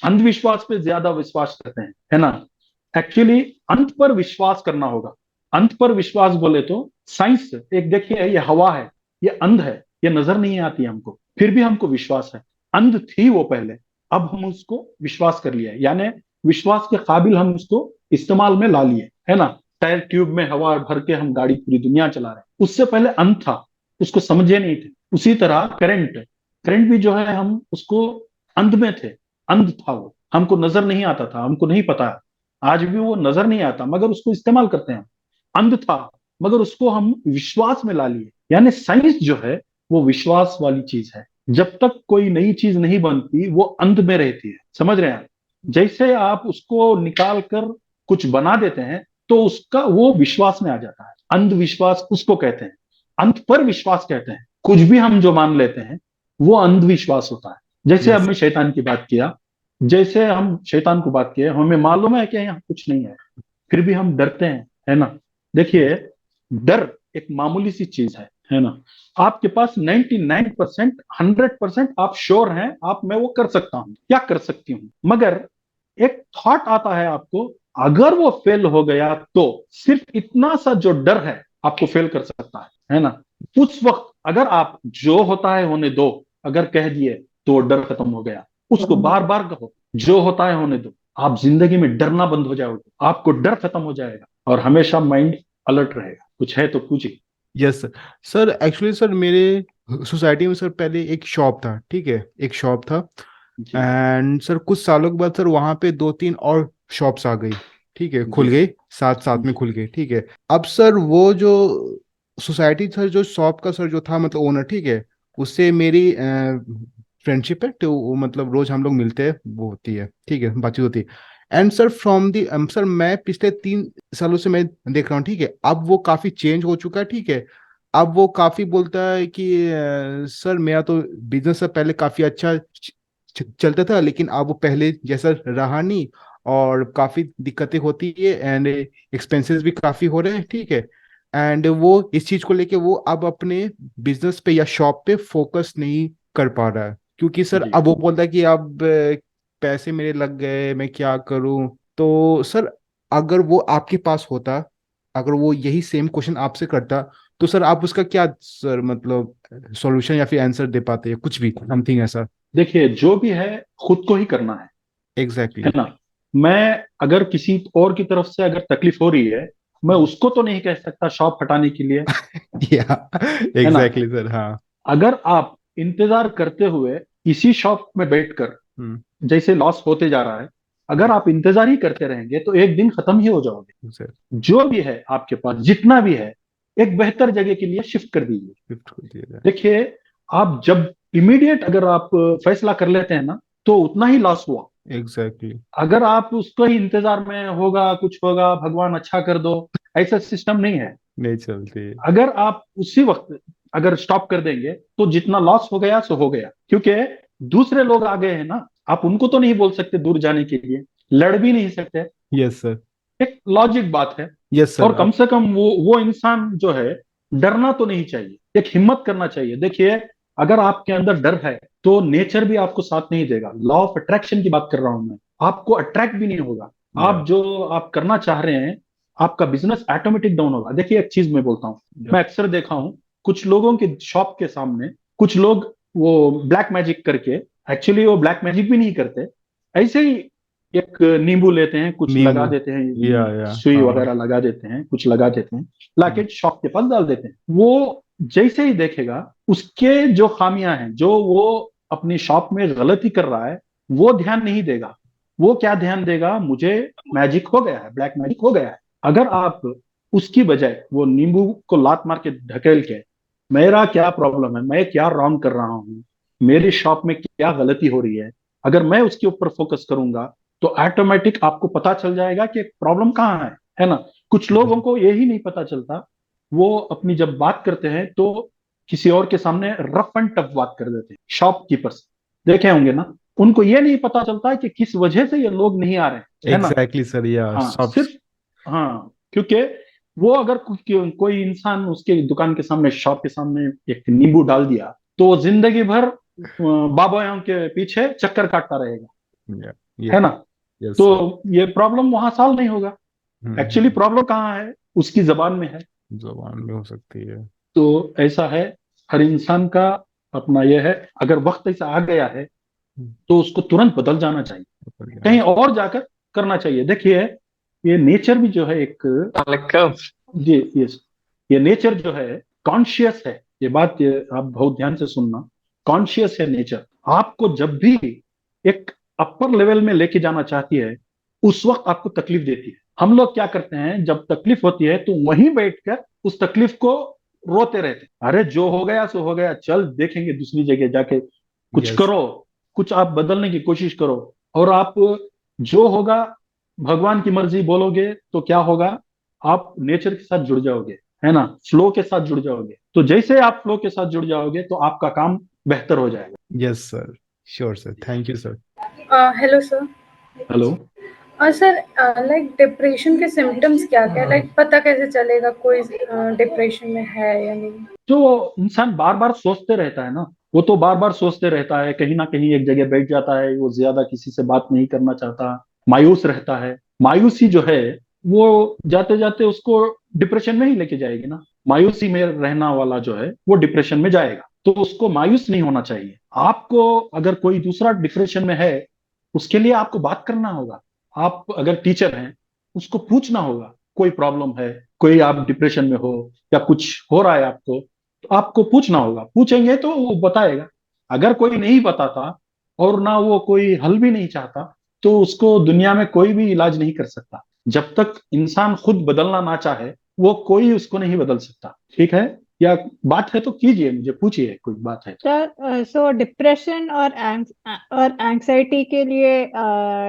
अंधविश्वास पे ज्यादा विश्वास करते हैं, है ना। एक्चुअली अंत पर विश्वास करना होगा। अंत पर विश्वास बोले तो साइंस, एक देखिए ये हवा है, ये अंध है, ये नजर नहीं आती हमको, फिर भी हमको विश्वास है। अंध थी वो पहले, अब हम उसको विश्वास कर लिए, यानी विश्वास के काबिल हम उसको इस्तेमाल में ला लिए, है ना। टायर ट्यूब में हवा भर के हम गाड़ी पूरी दुनिया चला रहे हैं, उससे पहले अंध था, उसको समझे नहीं थे। उसी तरह करंट करंट भी जो है हम उसको अंध में थे, अंध था वो, हमको नजर नहीं आता था, हमको नहीं पता। आज भी वो नजर नहीं आता मगर उसको इस्तेमाल करते हैं। अंध था मगर उसको हम विश्वास में ला लिए। यानी साइंस जो है वो विश्वास वाली चीज है। जब तक कोई नई चीज नहीं बनती वो अंध में रहती है, समझ रहे हैं आप। जैसे आप उसको निकाल कर कुछ बना देते हैं तो उसका वो विश्वास में आ जाता है। अंधविश्वास उसको कहते हैं, अंध पर विश्वास कहते हैं। कुछ भी हम जो मान लेते हैं वो अंधविश्वास होता है। जैसे अब यस मैं शैतान की बात किया, जैसे हम शैतान को बात किए, हमें मालूम है कि यहाँ कुछ नहीं है, फिर भी हम डरते हैं, है ना। देखिए, डर एक मामूली सी चीज है ना। आपके पास 99% 100% आप श्योर हैं आप, मैं वो कर सकता हूं या कर सकती हूँ, मगर एक थॉट आता है आपको, अगर वो फेल हो गया तो सिर्फ इतना सा जो डर है आपको फेल कर सकता है ना। उस वक्त अगर आप जो होता है होने दो अगर कह दिए तो वो डर खत्म हो गया। उसको बार बार कहो, जो होता है होने दो, आप जिंदगी में डरना बंद हो जाओगे, आपको डर खत्म हो जाएगा और हमेशा माइंड अलर्ट रहेगा। कुछ है तो पूछिए। Yes sir. Sir actually sir मेरे सोसाइटी में सर पहले एक शॉप था, ठीक है, एक शॉप था। जी एंड सर कुछ सालों के बाद सर वहाँ पे 2-3 और शॉप्स आ गई, ठीक है, खुल जी गई, साथ साथ में जी खुल गई, ठीक है। अब सर वो जो सोसाइटी सर, जो शॉप का सर जो था मतलब ओनर, ठीक है, उससे मेरी फ्रेंडशिप है, तो वो मतलब रोज हम लोग मिलते हैं, वो होती है, ठीक है, बातचीत होती है। And sir from the sir मैं पिछले 3 सालों से मैं देख रहा हूँ, ठीक है, अब वो काफी चेंज हो चुका है, ठीक है। अब वो काफी बोलता है कि सर मेरा तो बिजनेस से पहले काफी अच्छा चलता था, लेकिन अब वो पहले जैसा रहा नहीं, और काफी दिक्कतें होती है, एंड एक्सपेंसेस भी काफी हो रहे हैं, ठीक है। एंड वो इस चीज को लेके वो अब अपने बिजनेस पे या शॉप पे फोकस नहीं कर पा रहा है, क्योंकि सर जी अब वो बोलता है कि अब पैसे मेरे लग गए, मैं क्या करूं। तो सर अगर वो आपके पास होता, अगर वो यही सेम क्वेश्चन आपसे करता, तो सर आप उसका क्या सर मतलब सॉल्यूशन या फिर आंसर दे पाते हैं, कुछ भी समथिंग ऐसा। देखिए, जो भी है खुद को ही करना है एग्जैक्टली। ना। मैं अगर किसी और की तरफ से अगर तकलीफ हो रही है, मैं उसको तो नहीं कह सकता शॉप हटाने के लिए, या है ना। एग्जैक्टली सर, हाँ। अगर आप इंतजार करते हुए इसी शॉप में बैठकर हम्म। जैसे लॉस होते जा रहा है, अगर आप इंतजार ही करते रहेंगे तो एक दिन खत्म ही हो जाओगे। सर जो भी है आपके पास जितना भी है, एक बेहतर जगह के लिए शिफ्ट कर दीजिए। शिफ्ट कर दिया जाए। देखिए, आप जब इमीडिएट अगर आप फैसला कर लेते हैं ना तो उतना ही लॉस हुआ। एग्जैक्टली। अगर आप उसको ही इंतजार में होगा कुछ होगा भगवान अच्छा कर दो, ऐसा सिस्टम नहीं है। नहीं चलती। अगर आप उसी वक्त अगर स्टॉप कर देंगे तो जितना लॉस हो गया सो हो गया, क्योंकि दूसरे लोग आ गए हैं ना। आप उनको तो नहीं बोल सकते दूर जाने के लिए, लड़ भी नहीं सकते। Yes sir. एक लॉजिक बात है। यस और सर। कम से कम वो इंसान जो है डरना तो नहीं चाहिए, एक हिम्मत करना चाहिए। देखिए, अगर आपके अंदर डर है तो नेचर भी आपको साथ नहीं देगा। लॉ ऑफ अट्रैक्शन की बात कर रहा हूं मैं, आपको अट्रैक्ट भी नहीं होगा। या आप जो आप करना चाह रहे हैं, आपका बिजनेस ऑटोमेटिक डाउन होगा। देखिए, एक चीज मैं बोलता हूँ, मैं अक्सर देखा हूं कुछ लोगों के शॉप के सामने कुछ लोग वो ब्लैक मैजिक करके, एक्चुअली वो ब्लैक मैजिक भी नहीं करते, ऐसे ही एक नींबू लेते हैं, कुछ लगा नींबू। देते हैं, या सुई हाँ। वगैरह लगा देते हैं, कुछ लगा देते हैं, लाके शॉप के पास डाल देते हैं। वो जैसे ही देखेगा उसके जो खामियां हैं, जो वो अपनी शॉप में गलती कर रहा है, वो ध्यान नहीं देगा। वो क्या ध्यान देगा, मुझे मैजिक हो गया है, ब्लैक मैजिक हो गया है। अगर आप उसकी बजाय वो नींबू को लात मार के ढकेल के, मेरा क्या प्रॉब्लम है, मैं क्या रॉन्ग कर रहा हूँ, मेरी शॉप में क्या गलती हो रही है, अगर मैं उसके ऊपर फोकस करूंगा तो ऑटोमेटिक आपको पता चल जाएगा कि प्रॉब्लम कहाँ है ना। कुछ लोगों को यही नहीं पता चलता, वो अपनी जब बात करते हैं तो किसी और के सामने रफ एंड टफ बात कर देते हैं। शॉपकीपर्स देखे होंगे ना, उनको ये नहीं पता चलता है कि किस वजह से ये लोग नहीं आ रहे, है ना। एग्जैक्टली सर, या हाँ, सब। सिर्फ हाँ, क्योंकि वो अगर कोई इंसान उसके दुकान के सामने, शॉप के सामने एक नींबू डाल दिया तो वो जिंदगी भर बाबों के पीछे चक्कर काटता रहेगा, या है ना। यस तो सर। ये प्रॉब्लम वहां सॉल्व नहीं होगा। एक्चुअली प्रॉब्लम कहाँ है, उसकी जबान में है। जबान में हो सकती है। तो ऐसा है, हर इंसान का अपना यह है। अगर वक्त ऐसा आ गया है तो उसको तुरंत बदल जाना चाहिए, कहीं और जाकर करना चाहिए। देखिए, ये नेचर भी जो है एक, जी यस, ये नेचर जो है कॉन्शियस है। ये बात, ये आप बहुत ध्यान से सुनना, कॉन्शियस है नेचर। आपको जब भी एक अपर लेवल में लेके जाना चाहती है, उस वक्त आपको तकलीफ देती है। हम लोग क्या करते हैं, जब तकलीफ होती है तो वहीं बैठकर उस तकलीफ को रोते रहते हैं। अरे जो हो गया सो हो गया, चल देखेंगे दूसरी जगह जाके, कुछ यस करो, कुछ आप बदलने की कोशिश करो। और आप जो होगा भगवान की मर्जी बोलोगे तो क्या होगा, आप नेचर के साथ जुड़ जाओगे, है ना, फ्लो के साथ जुड़ जाओगे। तो जैसे आप फ्लो के साथ जुड़ जाओगे तो आपका काम बेहतर हो जाएगा। Yes sir, sure sir, thank you sir. Hello sir. Hello. Sir, like depression के सिम्टम्स क्या क्या, लाइक पता कैसे चलेगा कोई डिप्रेशन में है या नहीं? जो इंसान बार बार सोचते रहता है ना, वो तो बार बार सोचते रहता है, कहीं ना कहीं एक जगह बैठ जाता है, वो ज्यादा किसी से बात नहीं करना चाहता, मायूस रहता है। मायूसी जो है वो जाते जाते उसको डिप्रेशन में ही लेके जाएगी ना। मायूसी में रहना वाला जो है वो डिप्रेशन में जाएगा, तो उसको मायूस नहीं होना चाहिए। आपको अगर कोई दूसरा डिप्रेशन में है, उसके लिए आपको बात करना होगा। आप अगर टीचर हैं, उसको पूछना होगा कोई प्रॉब्लम है, कोई आप डिप्रेशन में हो या कुछ हो रहा है आपको, तो आपको पूछना होगा। पूछेंगे तो वो बताएगा। अगर कोई नहीं बताता और ना वो कोई हल भी नहीं चाहता, तो उसको दुनिया में कोई भी इलाज नहीं कर सकता। जब तक इंसान खुद बदलना ना चाहे, वो कोई उसको नहीं बदल सकता। ठीक है, या बात है तो कीजिए, मुझे पूछिए, कोई बात है तो। सर, सो डिप्रेशन और एंग्जाइटी के लिए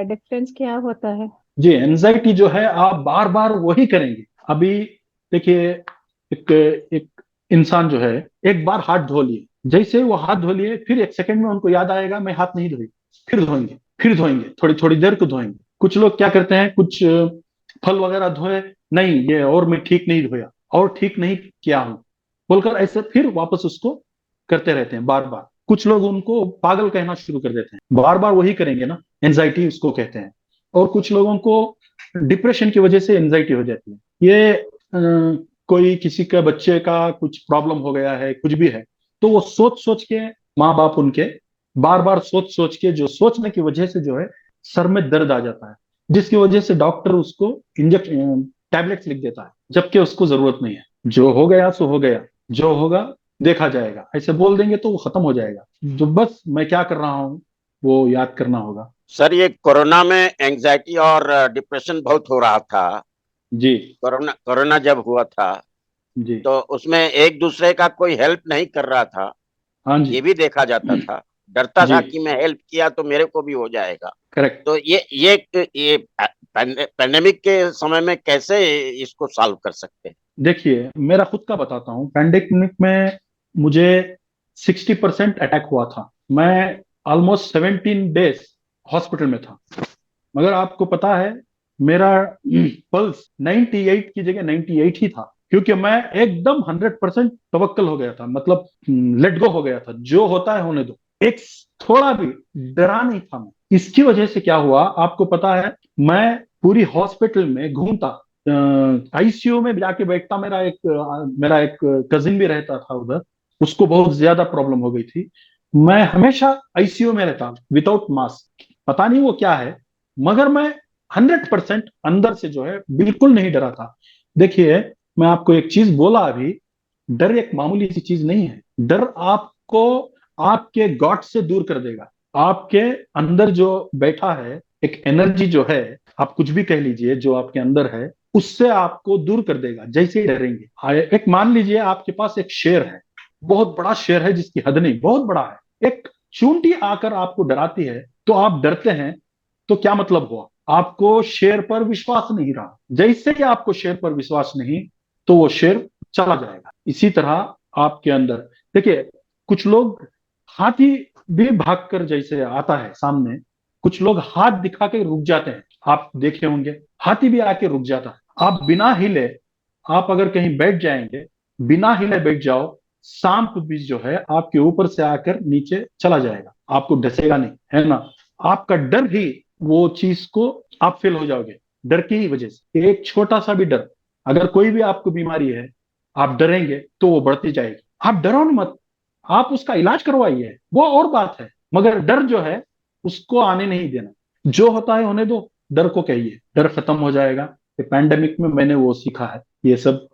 डिफरेंस क्या होता है? जी, एंजाइटी जो है आप बार बार वही करेंगे। अभी देखिए, एक एक इंसान जो है एक बार हाथ धो लिए, जैसे वो हाथ धो लिए फिर एक सेकंड में उनको याद आएगा मैं हाथ नहीं धोई, फिर धोएंगे, फिर धोएंगे, थोड़ी थोड़ी देर को धोएंगे। कुछ लोग क्या करते हैं, कुछ फल वगैरह धोए, नहीं ये और मैं ठीक नहीं धोया और ठीक नहीं किया हूं बोलकर ऐसे फिर वापस उसको करते रहते हैं बार बार। कुछ लोग उनको पागल कहना शुरू कर देते हैं, बार बार वही करेंगे ना, एंजाइटी उसको कहते हैं। और कुछ लोगों को डिप्रेशन की वजह से एंजाइटी हो जाती है। ये कोई किसी का बच्चे का कुछ प्रॉब्लम हो गया है, कुछ भी है, तो वो सोच सोच के, माँ बाप उनके बार बार सोच सोच के, जो सोचने की वजह से जो है सर में दर्द आ जाता है, जिसकी वजह से डॉक्टर उसको इंजेक्शन टैबलेट्स लिख देता है, जबकि उसको जरूरत नहीं है। जो हो गया सो हो गया, जो होगा देखा जाएगा, ऐसे बोल देंगे तो वो खत्म हो जाएगा। जो बस मैं क्या कर रहा हूँ वो याद करना होगा। सर, ये कोरोना में एंजाइटी और डिप्रेशन बहुत हो रहा था। जी कोरोना कोरोना जब हुआ था जी। तो उसमें एक दूसरे का कोई हेल्प नहीं कर रहा था, हाँ ये जी। भी देखा जाता था। डरता जी था कि मैं हेल्प किया तो मेरे को भी हो जाएगा। करेक्ट। तो ये पैंडेमिक के समय में कैसे इसको सॉल्व कर सकते हैं? देखिए, मेरा खुद का बताता हूँ। पैंडेमिक में मुझे 60% अटैक हुआ था। मैं ऑलमोस्ट 17 डेज हॉस्पिटल में था। मगर आपको पता है, मेरा पल्स 98 की जगह 98 ही था, क्योंकि मैं एकदम 100% तवक्कल हो गया था, मतलब लेट गो हो गया था, जो होता है होने दो। एक थोड़ा भी डरा नहीं था मैं। इसकी वजह से क्या हुआ आपको पता है, मैं पूरी हॉस्पिटल में घूमता, आईसीयू में जाके बैठता। मेरा एक कजिन भी रहता था उधर, उसको बहुत ज्यादा प्रॉब्लम हो गई थी। मैं हमेशा आईसीयू में रहता विदाउट मास्क, पता नहीं वो क्या है, मगर मैं 100% अंदर से जो है बिल्कुल नहीं डरा था। देखिए, मैं आपको एक चीज बोला अभी, डर एक मामूली सी चीज नहीं है। डर आपको आपके गॉड से दूर कर देगा। आपके अंदर जो बैठा है एक एनर्जी जो है, आप कुछ भी कह लीजिए, जो आपके अंदर है उससे आपको दूर कर देगा जैसे ही डरेंगे। एक मान लीजिए आपके पास एक शेर है, बहुत बड़ा शेर है जिसकी हद नहीं, बहुत बड़ा है। एक चूंटी आकर आपको डराती है तो आप डरते हैं, तो क्या मतलब हुआ, आपको शेर पर विश्वास नहीं रहा। जैसे कि आपको शेर पर विश्वास नहीं, तो वो शेर चला जाएगा। इसी तरह आपके अंदर देखिए, कुछ लोग हाथी भी भागकर जैसे आता है सामने, कुछ लोग हाथ दिखा के रुक जाते हैं, आप देखे होंगे, हाथी भी आके रुक जाता है। आप बिना हिले, आप अगर कहीं बैठ जाएंगे, बिना हिले बैठ जाओ, सांप भी जो है आपके ऊपर से आकर नीचे चला जाएगा, आपको डसेगा नहीं, है ना। आपका डर ही वो चीज को आप फेल हो जाओगे, डर की ही वजह से। एक छोटा सा भी डर, अगर कोई भी आपको बीमारी है, आप डरेंगे तो वो बढ़ती जाएगी। आप डरो मत, आप उसका इलाज करवाइए, वो और बात है। मगर डर जो है उसको आने नहीं देना। जो होता है होने दो, डर को कहिए, डर खत्म हो जाएगा। ये पैंडेमिक में मैंने वो सीखा है, ये सब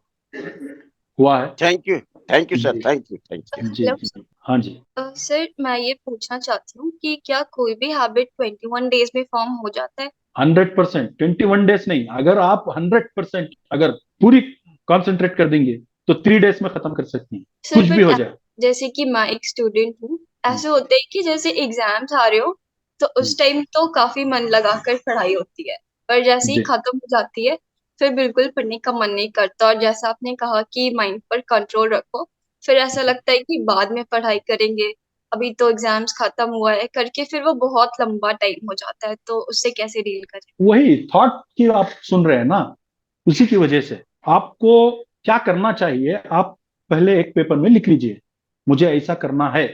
हुआ है। Thank you. Thank you, sir. जी Thank you. Thank you. जी हेलो जी, हाँ जी। सर, मैं ये पूछना चाहती हूँ कि क्या कोई भी हैबिट 21 डेज में फॉर्म हो जाता है? 100%, 21 डेज नहीं, अगर आप 100% अगर पूरी कॉन्सेंट्रेट कर देंगे तो 3 डेज में खत्म कर सकती हैं, सर कुछ भी हो बट जाए। जैसे कि मैं एक स्टूडेंट हूँ, ऐसे होता है कि जैसे एग्जाम्स आ रहे हो तो उस टाइम तो काफी मन लगाकर पढ़ाई होती है, पर जैसे ही जी खत्म हो जाती है फिर बिल्कुल पढ़ने का मन नहीं करता, और जैसा आपने कहा कि माइंड पर कंट्रोल रखो, फिर ऐसा लगता है कि बाद में पढ़ाई करेंगे, अभी तो एग्जाम्स खत्म हुआ है करके फिर वो बहुत लंबा टाइम हो जाता है, तो उससे कैसे डील करें? वही थॉट की आप सुन रहे हैं ना, उसी की वजह से आपको क्या करना चाहिए, आप पहले एक पेपर में लिख लीजिए, मुझे ऐसा करना है,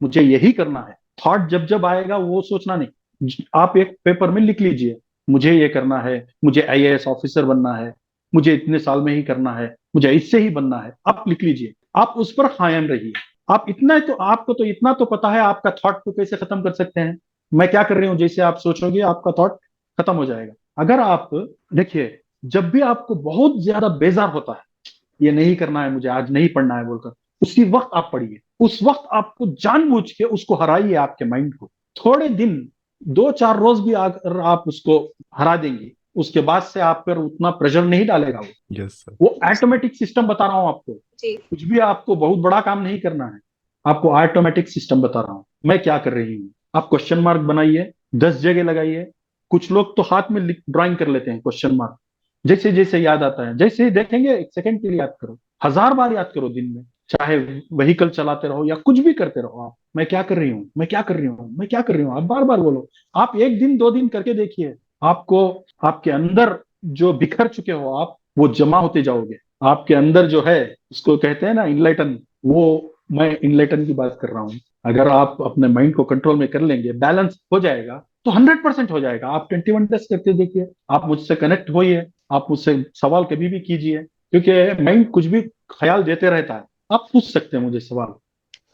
मुझे यही करना है। थॉट जब जब आएगा वो सोचना नहीं, आप एक पेपर में लिख लीजिए, मुझे ये करना है, मुझे आईएएस ऑफिसर बनना है, मुझे इतने साल में ही करना है, मुझे इससे ही बनना है। आप लिख लीजिए, आप उस पर कायम रहिए। आप इतना तो, आपको तो इतना तो पता है आपका थॉट को कैसे खत्म कर सकते हैं। मैं क्या कर रही हूँ, जैसे आप सोचोगे आपका थॉट खत्म हो जाएगा। अगर आप देखिए, जब भी आपको बहुत ज्यादा बेजार होता है, ये नहीं करना है, मुझे आज नहीं पढ़ना है बोलकर, उसी वक्त आप पढ़िए। उस वक्त आपको जानबूझ के उसको हराइए, आपके माइंड को। थोड़े दिन, 2-4 रोज भी अगर आप उसको हरा देंगे, उसके बाद से आप पर उतना प्रेशर नहीं डालेगा वो। Yes sir. वो ऑटोमेटिक सिस्टम बता रहा हूं आपको, जी। कुछ भी आपको बहुत बड़ा काम नहीं करना है, आपको ऑटोमेटिक सिस्टम बता रहा हूं मैं क्या कर रही हूँ। आप क्वेश्चन मार्क बनाइए, 10 जगह लगाइए। कुछ लोग तो हाथ में ड्राइंग कर लेते हैं क्वेश्चन मार्क, जैसे जैसे याद आता है, जैसे ही देखेंगे 1 सेकंड के लिए याद करो, 1000 बार याद करो दिन में, चाहे व्हीकल चलाते रहो या कुछ भी करते रहो। आप, मैं क्या कर रही हूँ, मैं क्या कर रही हूँ, मैं क्या कर रही हूँ, आप बार बार बोलो। आप 1 दिन 2 दिन करके देखिए, आपको आपके अंदर जो बिखर चुके हो आप, वो जमा होते जाओगे। आपके अंदर जो है, उसको कहते हैं ना इनलाइटन, वो मैं इनलाइटन की बात कर रहा हूँ। अगर आप अपने माइंड को कंट्रोल में कर लेंगे, बैलेंस हो जाएगा, तो 100% हो जाएगा। आप 21 डेज करके देखिए, आप मुझसे कनेक्ट होइए, आप मुझसे सवाल कभी भी कीजिए, क्योंकि माइंड कुछ भी ख्याल देते रहता है। आप पूछ सकते हैं मुझे सवाल,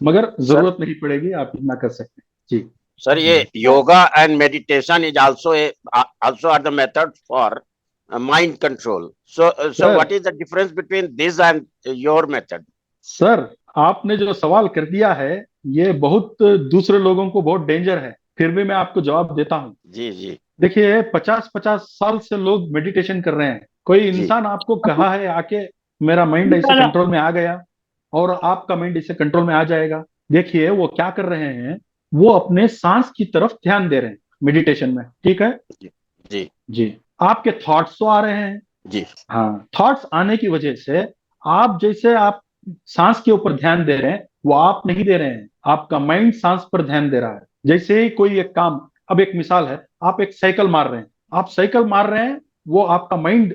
मगर जरूरत नहीं पड़ेगी, आप इतना कर सकते हैं। जी Sir, ये yoga and meditation is also are the method for mind control. So Sir. what is the difference between this and your method? Sir, आपने जो सवाल कर दिया है, ये बहुत दूसरे लोगों को बहुत डेंजर है, फिर भी मैं आपको जवाब देता हूँ। जी जी देखिए, 50-50 साल से लोग मेडिटेशन कर रहे हैं। कोई जी। इंसान आपको कहा है आके मेरा माइंड ऐसे कंट्रोल में आ गया और आपका माइंड ऐसे कंट्रोल में आ जाएगा। देखिए वो क्या कर रहे हैं, वो अपने सांस की तरफ ध्यान दे रहे हैं मेडिटेशन में, ठीक है जी जी। आपके थॉट्स तो आ रहे हैं, जी हाँ, थॉट्स आने की वजह से आप, जैसे आप सांस के ऊपर ध्यान दे रहे हैं, वो आप नहीं दे रहे हैं, आपका माइंड सांस पर ध्यान दे रहा है। जैसे ही कोई एक काम, अब एक मिसाल है, आप एक साइकिल मार रहे हैं, आप साइकिल मार रहे हैं, वो आपका माइंड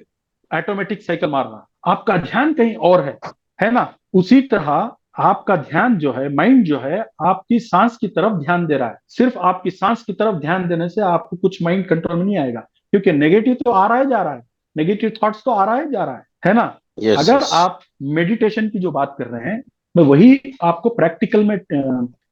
ऑटोमेटिक साइकिल मार रहा है, आपका ध्यान कहीं और है ना। उसी तरह आपका ध्यान जो है, माइंड जो है, आपकी सांस की तरफ ध्यान दे रहा है। सिर्फ आपकी सांस की तरफ ध्यान देने से आपको कुछ माइंड कंट्रोल में नहीं आएगा, क्योंकि नेगेटिव तो आ रहा है जा रहा है, नेगेटिव थॉट्स तो आ रहा है जा रहा है ना। Yes, अगर yes. आप मेडिटेशन की जो बात कर रहे हैं, मैं वही आपको प्रैक्टिकल में,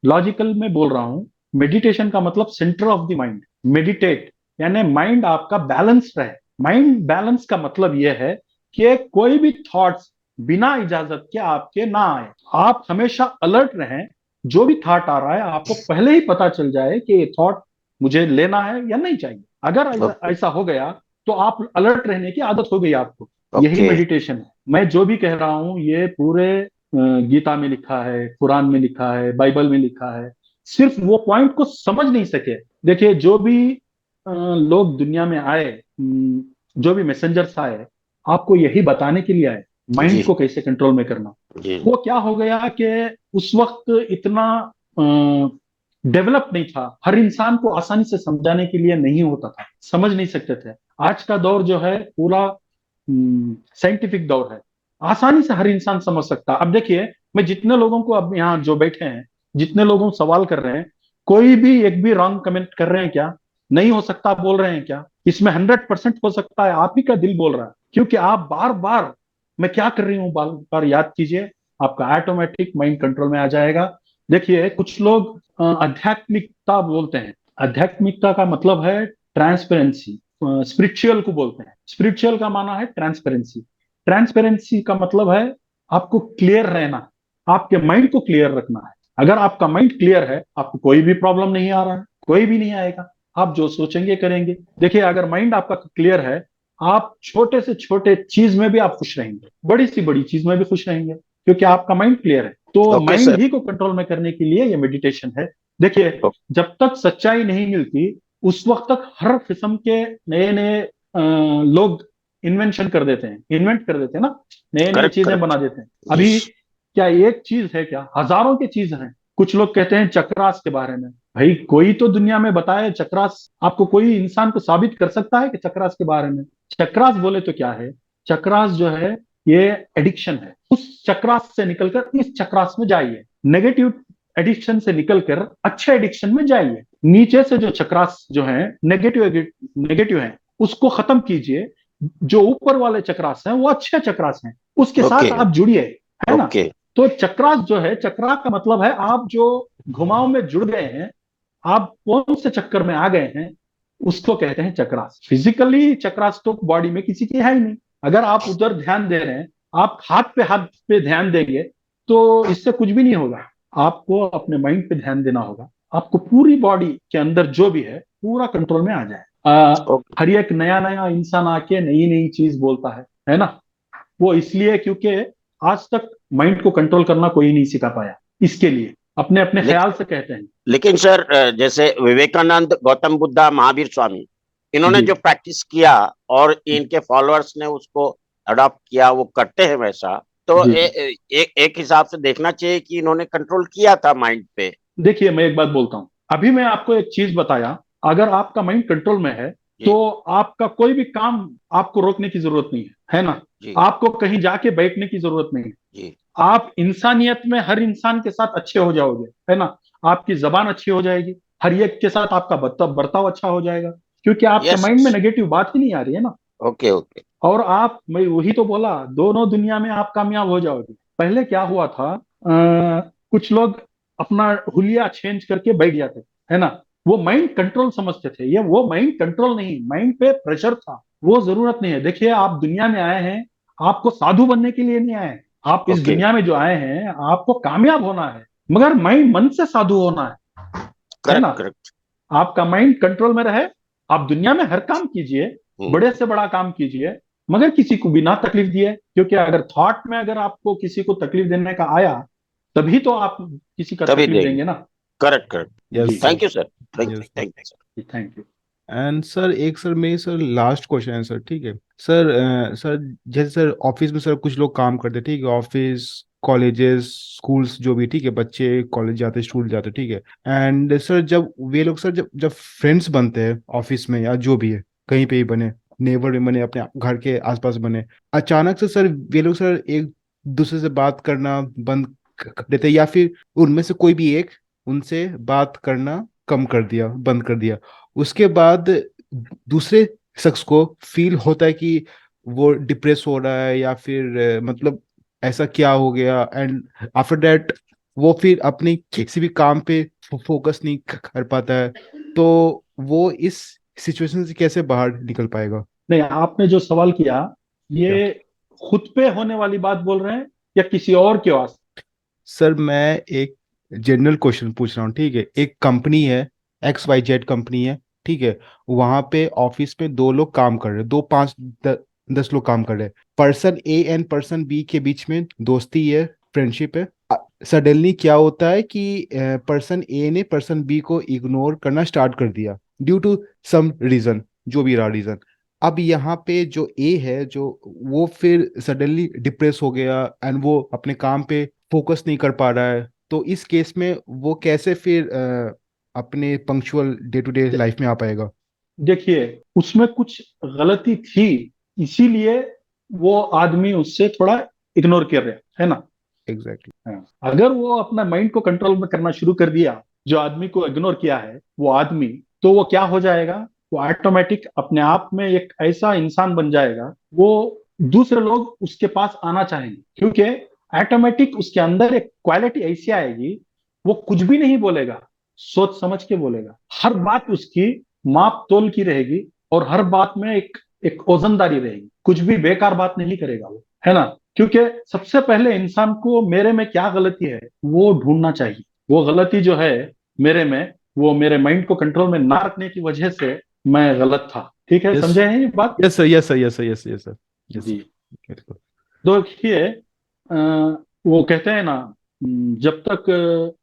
लॉजिकल में बोल रहा हूं। मेडिटेशन का मतलब centre of the mind, meditate, यानी माइंड आपका बैलेंस रहे। माइंड बैलेंस का मतलब यह है कि कोई भी थॉट्स बिना इजाजत के आपके ना आए, आप हमेशा अलर्ट रहें। जो भी थॉट आ रहा है, आपको पहले ही पता चल जाए कि ये थॉट मुझे लेना है या नहीं चाहिए। अगर ऐसा हो गया तो आप अलर्ट रहने की आदत हो गई आपको। यही Okay. मेडिटेशन है। मैं जो भी कह रहा हूं, ये पूरे गीता में लिखा है, कुरान में लिखा है, बाइबल में लिखा है, सिर्फ वो पॉइंट को समझ नहीं सके। देखिए, जो भी लोग दुनिया में आए, जो भी मैसेंजर्स आए, आपको यही बताने के लिए आए, माइंड जी को कैसे कंट्रोल में करना। जी वो क्या हो गया कि उस वक्त इतना डेवलप नहीं था, हर इंसान को आसानी से समझाने के लिए नहीं होता था, समझ नहीं सकते थे। आज का दौर जो है पूरा साइंटिफिक दौर है, आसानी से हर इंसान समझ सकता। अब देखिए, मैं जितने लोगों को, अब यहाँ जो बैठे हैं, जितने लोगों सवाल कर रहे हैं, कोई भी एक भी रॉन्ग कमेंट कर रहे हैं क्या? नहीं हो सकता बोल रहे हैं क्या? इसमें 100% हो सकता है, आप ही का दिल बोल रहा है, क्योंकि आप बार बार मैं क्या कर रही हूँ बार बार याद कीजिए, आपका ऑटोमेटिक माइंड कंट्रोल में आ जाएगा। देखिए, कुछ लोग आध्यात्मिकता बोलते हैं, आध्यात्मिकता का मतलब है ट्रांसपेरेंसी। स्पिरिचुअल को बोलते हैं, स्पिरिचुअल का माना है ट्रांसपेरेंसी। ट्रांसपेरेंसी का मतलब है आपको क्लियर रहना, आपके माइंड को क्लियर रखना है। अगर आपका माइंड क्लियर है, आपको कोई भी प्रॉब्लम नहीं आ रहा है, कोई भी नहीं आएगा, आप जो सोचेंगे करेंगे। देखिए, अगर माइंड आपका क्लियर है, आप छोटे से छोटे चीज में भी आप खुश रहेंगे, बड़ी सी बड़ी चीज में भी खुश रहेंगे, क्योंकि आपका माइंड क्लियर है। तो Okay, माइंड sir. ही को कंट्रोल में करने के लिए ये मेडिटेशन है। देखिए, जब तक सच्चाई नहीं मिलती उस वक्त तक हर किस्म के नए नए लोग इन्वेंशन कर देते हैं, इन्वेंट कर देते हैं ना, नए नए Correct, चीजें correct. बना देते हैं। अभी Yes. क्या एक चीज है, क्या हजारों की चीज हैं। कुछ लोग कहते हैं चक्रास के बारे में, भाई कोई तो दुनिया में बताए चक्रास। आपको कोई इंसान को साबित कर सकता है कि चक्रास के बारे में? चक्रास बोले तो क्या है? चक्रास जो है ये एडिक्शन है। उस चक्रास से निकलकर इस चक्रास में जाइए, नेगेटिव एडिक्शन से निकलकर अच्छे एडिक्शन में जाइए। नीचे से जो चक्रास जो है नेगेटिव नेगेटिव है, उसको खत्म कीजिए। जो ऊपर वाले चक्रास हैं वो अच्छे चक्रास हैं, उसके साथ Okay. आप जुड़िए, है ना। Okay. तो चक्रास जो है, चक्रा का मतलब है आप जो घुमाव में जुड़ गए हैं, आप कौन से चक्कर में आ गए हैं, उसको कहते हैं चक्रास। फिजिकली चक्रास तो बॉडी में किसी की है ही नहीं। अगर आप उधर ध्यान दे रहे हैं, आप हाथ पे ध्यान देंगे तो इससे कुछ भी नहीं होगा। आपको अपने माइंड पे ध्यान देना होगा। आपको पूरी बॉडी के अंदर जो भी है पूरा कंट्रोल में आ जाए। Okay. हर एक नया नया इंसान आके नई नई चीज बोलता है ना। वो इसलिए क्योंकि आज तक माइंड को कंट्रोल करना कोई नहीं सिखा पाया, इसके लिए अपने अपने लेकिन ख्याल से कहते हैं। लेकिन सर, जैसे विवेकानंद, गौतम बुद्धा, महावीर स्वामी, इन्होंने जी जो प्रैक्टिस किया और इनके फॉलोअर्स ने उसको अडॉप्ट किया, वो करते हैं वैसा, तो जी। एक हिसाब से देखना चाहिए कि इन्होंने कंट्रोल किया था माइंड पे। देखिए, मैं एक बात बोलता हूँ। अभी मैं आपको एक चीज बताया, अगर आपका माइंड कंट्रोल में है जी तो आपका कोई भी काम आपको रोकने की जरूरत नहीं है ना। जी आपको कहीं जाके बैठने की जरूरत नहीं है। जी आप इंसानियत में हर इंसान के साथ अच्छे हो जाओगे, है ना। आपकी जबान अच्छी हो जाएगी, हर एक के साथ आपका बर्ताव अच्छा हो जाएगा, क्योंकि आपके यस। माइंड में नेगेटिव बात ही नहीं आ रही है ना। Okay okay. और आप, मैं वही तो बोला, दोनों दुनिया में आप कामयाब हो जाओगे। पहले क्या हुआ था, कुछ लोग अपना हुलिया चेंज करके बैठ जाते, है ना। वो माइंड कंट्रोल समझते थे, ये वो माइंड कंट्रोल नहीं, माइंड पे प्रेशर था, वो जरूरत नहीं है। देखिए, आप दुनिया में आए हैं, आपको साधु बनने के लिए नहीं आए हैं। आप इस ओके। दुनिया में जो आए हैं, आपको कामयाब होना है, मगर माइंड मन से साधु होना है करेक्ट ना। करेक्ट। आपका माइंड कंट्रोल में रहे, आप दुनिया में हर काम कीजिए, बड़े से बड़ा काम कीजिए, मगर किसी को बिना तकलीफ दिए। क्योंकि अगर थॉट में अगर आपको किसी को तकलीफ देने का आया, तभी तो आप किसी का तभी तकलीफ देंगे। देंगे ना। Correct correct. जी, thank you sir, thank you Yes, sir. Thank you sir. Thank you. And sir एक सर मेरी सर लास्ट क्वेश्चन है सर, ठीक है सर। सर जैसे सर ऑफिस में सर कुछ लोग काम करते हैं, ठीक है, ऑफिस कॉलेजेस स्कूल्स जो भी, ठीक है, बच्चे कॉलेज जाते स्कूल जाते, ठीक है। एंड सर जब वे लोग सर जब जब फ्रेंड्स बनते हैं ऑफिस में या जो भी है, कहीं पे ही बने, नेबर में बने, अपने घर के आसपास बने, अचानक से सर वे लोग सर एक दूसरे से बात करना बंद कर देते हैं, या फिर उनमें से कोई भी एक उनसे बात करना कम कर दिया, बंद कर दिया। उसके बाद दूसरे शख्स को फील होता है कि वो डिप्रेस हो रहा है, या फिर मतलब ऐसा क्या हो गया, एंड आफ्टर दैट वो फिर अपनी किसी भी काम पे फोकस नहीं कर पाता है। तो वो इस सिचुएशन से कैसे बाहर निकल पाएगा? नहीं, आपने जो सवाल किया, क्या ये खुद पे होने वाली बात बोल रहे हैं या किसी और के वास्ते? सर मैं एक जनरल क्वेश्चन पूछ रहा हूँ, ठीक है। एक कंपनी है, XYZ कंपनी है, ठीक है। वहां पे ऑफिस में दो लोग काम कर रहे हैं, दो पांच 10 लोग काम कर रहे हैं। Person A and person B के बीच में दोस्ती है, फ्रेंडशिप है। सडनली क्या होता है कि पर्सन ए ने पर्सन बी को इग्नोर करना स्टार्ट कर दिया, ड्यू टू सम रीजन, जो भी रहा रीजन। अब यहाँ पे जो ए है, जो वो फिर सडनली डिप्रेस हो गया, एंड वो अपने काम पे फोकस नहीं कर पा रहा है। तो इस केस में वो कैसे फिर अपने punctual day to day life में आ पाएगा? देखिए, उसमें कुछ गलती थी, इसीलिए वो आदमी उससे थोड़ा इग्नोर कर रहा है ना। एग्जैक्टली। हाँ। अगर वो अपना माइंड को कंट्रोल में करना शुरू कर दिया, जो आदमी को इग्नोर किया है वो आदमी, तो वो क्या हो जाएगा, वो ऑटोमेटिक अपने आप में एक ऐसा इंसान बन जाएगा, वो दूसरे लोग उसके पास आना चाहेंगे, क्योंकि ऑटोमेटिक उसके अंदर एक क्वालिटी ऐसी आएगी, वो कुछ भी नहीं बोलेगा, सोच समझ के बोलेगा, हर बात उसकी माप तोल की रहेगी और हर बात में एक ओजनदारी रहेगी, कुछ भी बेकार बात नहीं करेगा वो, है ना। क्योंकि सबसे पहले इंसान को मेरे में क्या गलती है वो ढूंढना चाहिए। वो गलती जो है मेरे में, वो मेरे माइंड को कंट्रोल में ना रखने की वजह से मैं गलत था। ठीक है, यस समझे हैं ये बात? Yes sir, yes sir, yes sir, yes yes sir, yes जी। सर। तो देखिए, वो कहते हैं ना, जब तक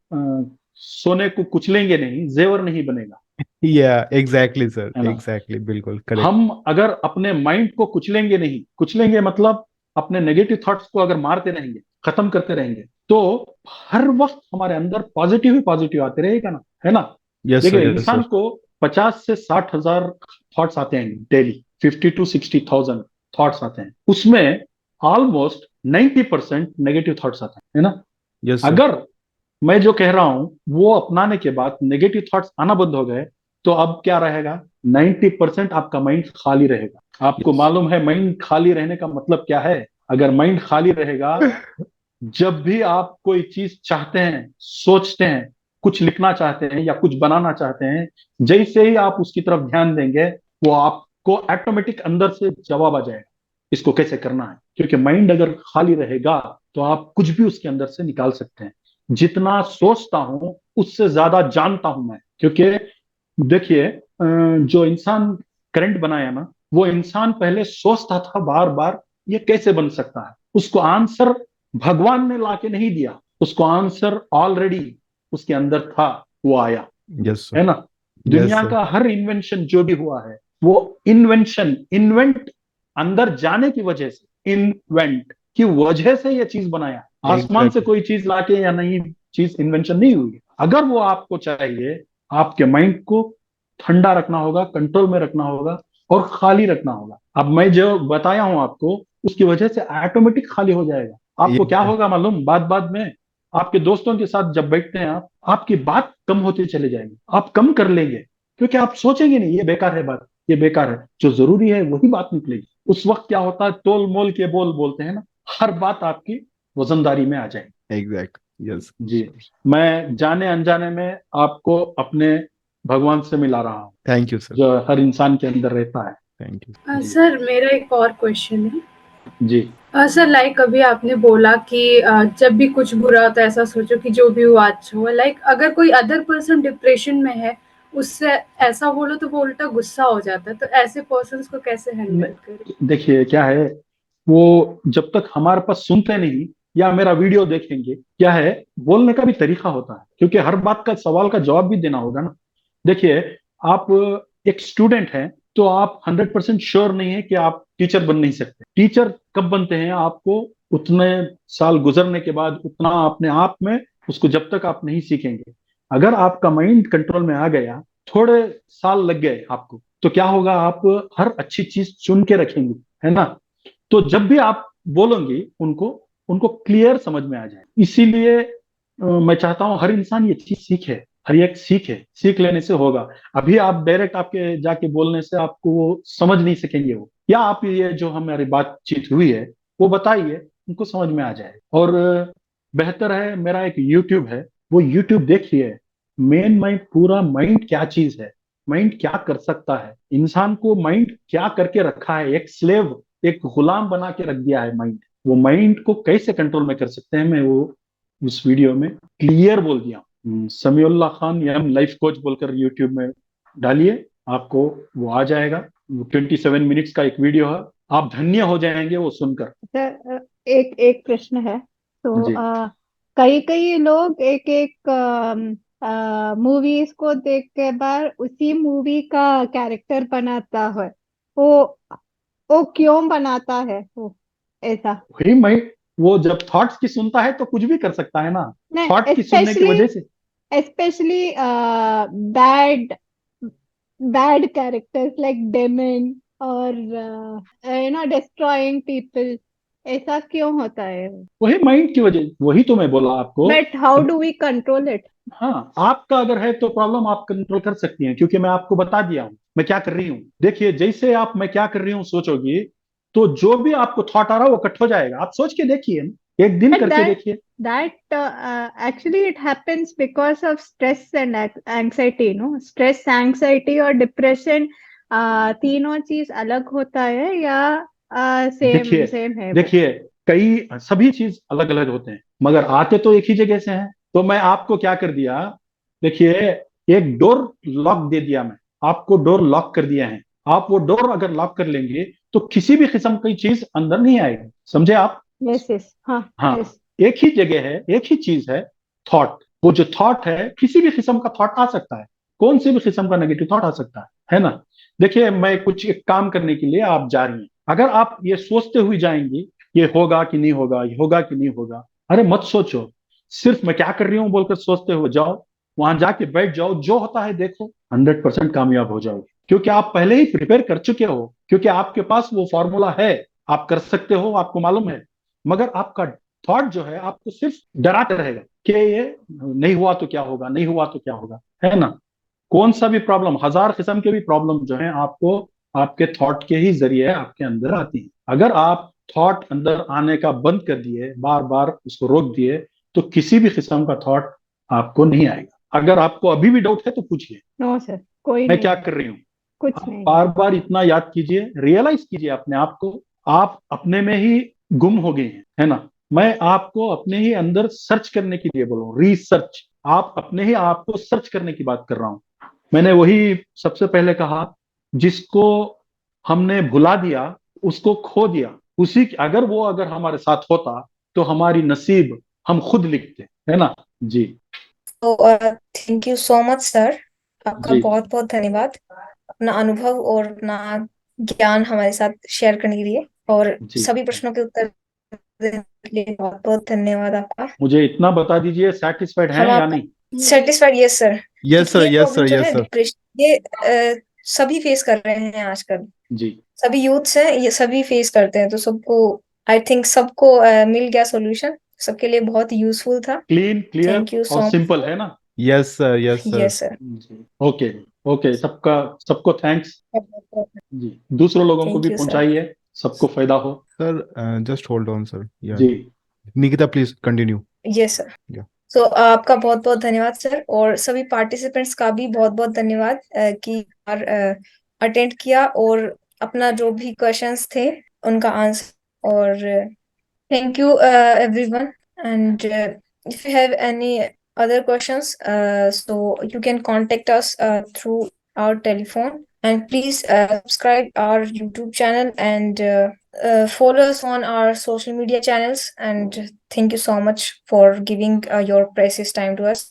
सोने को कुचलेंगे नहीं जेवर नहीं बनेगा, या एग्जैक्टली सर, है ना। एग्जैक्टली, बिल्कुल करेक्ट। हम अगर अपने माइंड को कुचलेंगे नहीं, कुचलेंगे मतलब अपने नेगेटिव थॉट्स को अगर मारते रहेंगे, खत्म करते रहेंगे, तो हर वक्त हमारे अंदर पॉजिटिव ही पॉजिटिव आते रहेगा ना, है ना। यस देखिए, सर, यस इंसान सर। को 50 से 60 हजार थॉट्स आते हैं डेली, 50 to 60,000 थॉट्स आते हैं, उसमें ऑलमोस्ट 90% नेगेटिव थॉट्स आते हैं, है ना। Yes sir. अगर मैं जो कह रहा हूं वो अपनाने के बाद नेगेटिव थॉट्स आना बंद हो गए, तो अब क्या रहेगा, 90% आपका माइंड खाली रहेगा। आपको यस मालूम है माइंड खाली रहने का मतलब क्या है? अगर माइंड खाली रहेगा, जब भी आप कोई चीज चाहते हैं, सोचते हैं, कुछ लिखना चाहते हैं या कुछ बनाना चाहते हैं, जैसे ही आप उसकी तरफ ध्यान देंगे, वो आपको ऑटोमेटिक अंदर से जवाब आ जाएगा इसको कैसे करना है। क्योंकि माइंड अगर खाली रहेगा तो आप कुछ भी उसके अंदर से निकाल सकते हैं। जितना सोचता हूं उससे ज्यादा जानता हूं मैं। क्योंकि देखिए, जो इंसान करंट बनाया ना, वो इंसान पहले सोचता था बार बार ये कैसे बन सकता है, उसको आंसर भगवान ने लाके नहीं दिया, उसको आंसर ऑलरेडी उसके अंदर था, वो आया, यस है सर, ना। यस दुनिया सर, का हर इन्वेंशन जो भी हुआ है, वो इन्वेंशन, इन्वेंट अंदर जाने की वजह से, इन्वेंट की वजह से ये चीज बनाया। आसमान से एग्जैक्टली। कोई चीज लाके या नई चीज इन्वेंशन नहीं हुई। अगर वो आपको चाहिए, आपके माइंड को ठंडा रखना होगा, कंट्रोल में रखना होगा और खाली रखना होगा। अब मैं जो बताया हूं आपको, उसकी वजह से ऑटोमेटिक खाली हो जाएगा। आपको क्या होगा मालूम, बाद बाद में आपके दोस्तों के साथ जब बैठते हैं आप, आपकी बात कम होती चली जाएगी, आप कम कर लेंगे, क्योंकि आप सोचेंगे नहीं ये बेकार है बात, ये बेकार है, जो जरूरी है वही बात निकलेगी। उस वक्त क्या होता है, तोल मोल के बोल बोलते हैं ना, हर बात आपकी वजनदारी में आ जाएगी। Exact, yes. जी। मैं जाने अनजाने में आपको अपने भगवान से मिला रहा हूँ, थैंक यू सर, जो हर इंसान के अंदर रहता है। Thank you. जी। सर मेरा एक और क्वेश्चन है। जी। सर लाइक अभी आपने बोला कि जब भी कुछ बुरा होता है ऐसा सोचो कि जो भी हुआ अच्छा हुआ। लाइक अगर कोई अदर पर्सन डिप्रेशन में है, उससे ऐसा बोलो तो वो उल्टा गुस्सा हो जाता है, तो ऐसे पर्सन्स को कैसे हैंडल करें? देखिए क्या है, वो जब तक हमारे पास सुनते नहीं या मेरा वीडियो देखेंगे, क्या है, बोलने का भी तरीका होता है, क्योंकि हर बात का सवाल का जवाब भी देना होगा ना। देखिए, आप एक स्टूडेंट हैं तो आप 100% श्योर नहीं है कि आप टीचर बन नहीं सकते। टीचर कब बनते हैं, आपको उतने साल गुजरने के बाद, उतना अपने आप में उसको जब तक आप नहीं सीखेंगे। अगर आपका माइंड कंट्रोल में आ गया, थोड़े साल लग गए आपको, तो क्या होगा, आप हर अच्छी चीज चुन के रखेंगे, है ना। तो जब भी आप बोलोगे उनको उनको क्लियर समझ में आ जाए। इसीलिए मैं चाहता हूं हर इंसान ये चीज सीखे, हर एक सीखे, सीख लेने से होगा। अभी आप डायरेक्ट आपके जाके बोलने से आपको वो समझ नहीं सकेंगे वो, या आप ये जो हमारी बातचीत हुई है वो बताइए, उनको समझ में आ जाए। और बेहतर है, मेरा एक यूट्यूब है, वो यूट्यूब देखिए। मेन माइंड, पूरा माइंड क्या चीज है, माइंड क्या कर सकता है, इंसान को माइंड क्या करके रखा है, एक स्लेव, एक गुलाम बना के रख दिया है माइंड। वो माइंड को कैसे कंट्रोल में कर सकते हैं, मैं वो उस वीडियो में क्लियर बोल दिया। समीउल्लाह खान यम लाइफ कोच बोलकर यूट्यूब में डालिए, आपको वो आ जाएगा। 27 मिनट्स का एक वीडियो है, आप धन्य हो जाएंगे वो सुनकर। सर एक एक प्रश्न है। तो जी। कई कई लोग एक एक मूवीज को देख के बाद उसी मूवी का कैरेक्टर बनाता है। वो वो क्यों बनाता है वो ऐसा? वही माइंड, वो जब थॉट्स की सुनता है तो कुछ भी कर सकता है ना, नहीं, थॉट की सुनने की वजह से। Specially bad bad characters like demon और डिस्ट्रॉइंग पीपल, ऐसा क्यों होता है? वही माइंड की वजह, वही तो मैं बोला आपको। But how do we control it? हाँ, आपका अगर है तो प्रॉब्लम आप कंट्रोल कर सकती हैं, क्योंकि मैं आपको बता दिया हूं मैं क्या कर रही हूँ। देखिए, जैसे आप मैं क्या कर रही हूँ सोचोगी, तो जो भी आपको थॉट आ रहा है वो कट हो जाएगा। आप सोच के देखिए, एक दिन And करके देखिए। that actually it happens because of stress and anxiety, no? Stress, anxiety और depression तीनों चीज अलग होता है या देखिए सेम है वो? देखिए कई सभी चीज अलग अलग होते हैं, मगर आते तो एक ही जगह से हैं। तो मैं आपको क्या कर दिया, देखिए एक डोर लॉक दे दिया, मैं आपको डोर लॉक कर दिया है। आप वो डोर अगर लॉक कर लेंगे तो किसी भी किस्म की चीज अंदर नहीं आएगी, समझे आप? यस यस, हाँ हाँ, यस। एक ही जगह है, एक ही चीज है, थॉट। वो जो थॉट है, किसी भी किस्म का थॉट आ सकता है, कौन सी भी किस्म का नेगेटिव थॉट आ सकता है ना? देखिए मैं कुछ एक काम करने के लिए आप जा रही हैं, अगर आप ये सोचते हुए जाएंगी ये होगा कि नहीं होगा, ये होगा कि नहीं होगा, अरे मत सोचो, सिर्फ मैं क्या कर रही हूँ बोलकर सोचते हुए जाओ, वहां जाके बैठ जाओ, जो होता है देखो, 100% कामयाब हो जाओगे, क्योंकि आप पहले ही प्रिपेयर कर चुके हो, क्योंकि आपके पास वो फॉर्मूला है, आप कर सकते हो, आपको मालूम है। मगर आपका थॉट जो है आपको सिर्फ डराते रहेगा कि ये नहीं हुआ तो क्या होगा, नहीं हुआ तो क्या होगा, है ना? कौन सा भी प्रॉब्लम, हजार किस्म के भी प्रॉब्लम जो है आपको आपके थॉट के ही जरिए आपके अंदर आती है। अगर आप थॉट अंदर आने का बंद कर दिए, बार बार उसको रोक दिए, तो किसी भी किस्म का थॉट आपको नहीं आएगा। अगर आपको अभी भी डाउट है तो पूछिए नो सर, कोई मैं नहीं क्या है, कर रही हूँ। कुछ आप नहीं है। बार बार इतना याद कीजिए, रियलाइज कीजिए अपने आप को, आप अपने में ही गुम हो गए हैं, है ना? मैं आपको अपने ही अंदर सर्च करने के लिए बोल रहा हूँ, रिसर्च। आप अपने ही आप को सर्च करने की बात कर रहा हूँ। मैंने वही सबसे पहले कहा, जिसको हमने भुला दिया उसको खो दिया, उसी अगर वो अगर हमारे साथ होता तो हमारी नसीब हम खुद लिखते, है ना? जी तो thank you so much sir, आपका जी बहुत बहुत धन्यवाद अपना अनुभव और अपना ज्ञान हमारे साथ शेयर करने के लिए, और जी। सभी प्रश्नों के उत्तर देने के लिए बहुत बहुत धन्यवाद आपका। मुझे इतना बता दीजिए, सेटिस्फाइड हैं हम या आप नहीं? Satisfied, yes sir. यस क्योंकि सर, ये यस प्रॉब्लम सर, जो यस है सर। डिप्रेशन, ये सभी फेस कर रहे हैं आजकल, जी सभी यूथ्स हैं, ये सभी फेस करते हैं, तो सबको आई थिंक सबको मिल गया सॉल्यूशन, सबके लिए बहुत यूजफुल था। क्लीन, क्लियर थैंक यू और सो सिंपल, है ना? Yes sir, yes much. Sir. Yes sir, जी ओके। ओके, सबको थैंक्स। जी, दूसरों लोगों को भी थैंक यू सर। पहुंचाइए, सबको फायदा हो। Sir just hold on sir, yeah जी Nikita please continue. Yes sir. या तो आपका बहुत बहुत धन्यवाद सर, और सभी पार्टिसिपेंट्स का भी बहुत बहुत धन्यवाद कि अटेंड किया और अपना जो भी क्वेश्चंस थे उनका आंसर, और thank you everyone, and if you have any other questions, so you can contact us through our telephone, and please subscribe our YouTube channel, and follow us on our social media channels, and thank you so much for giving your precious time to us.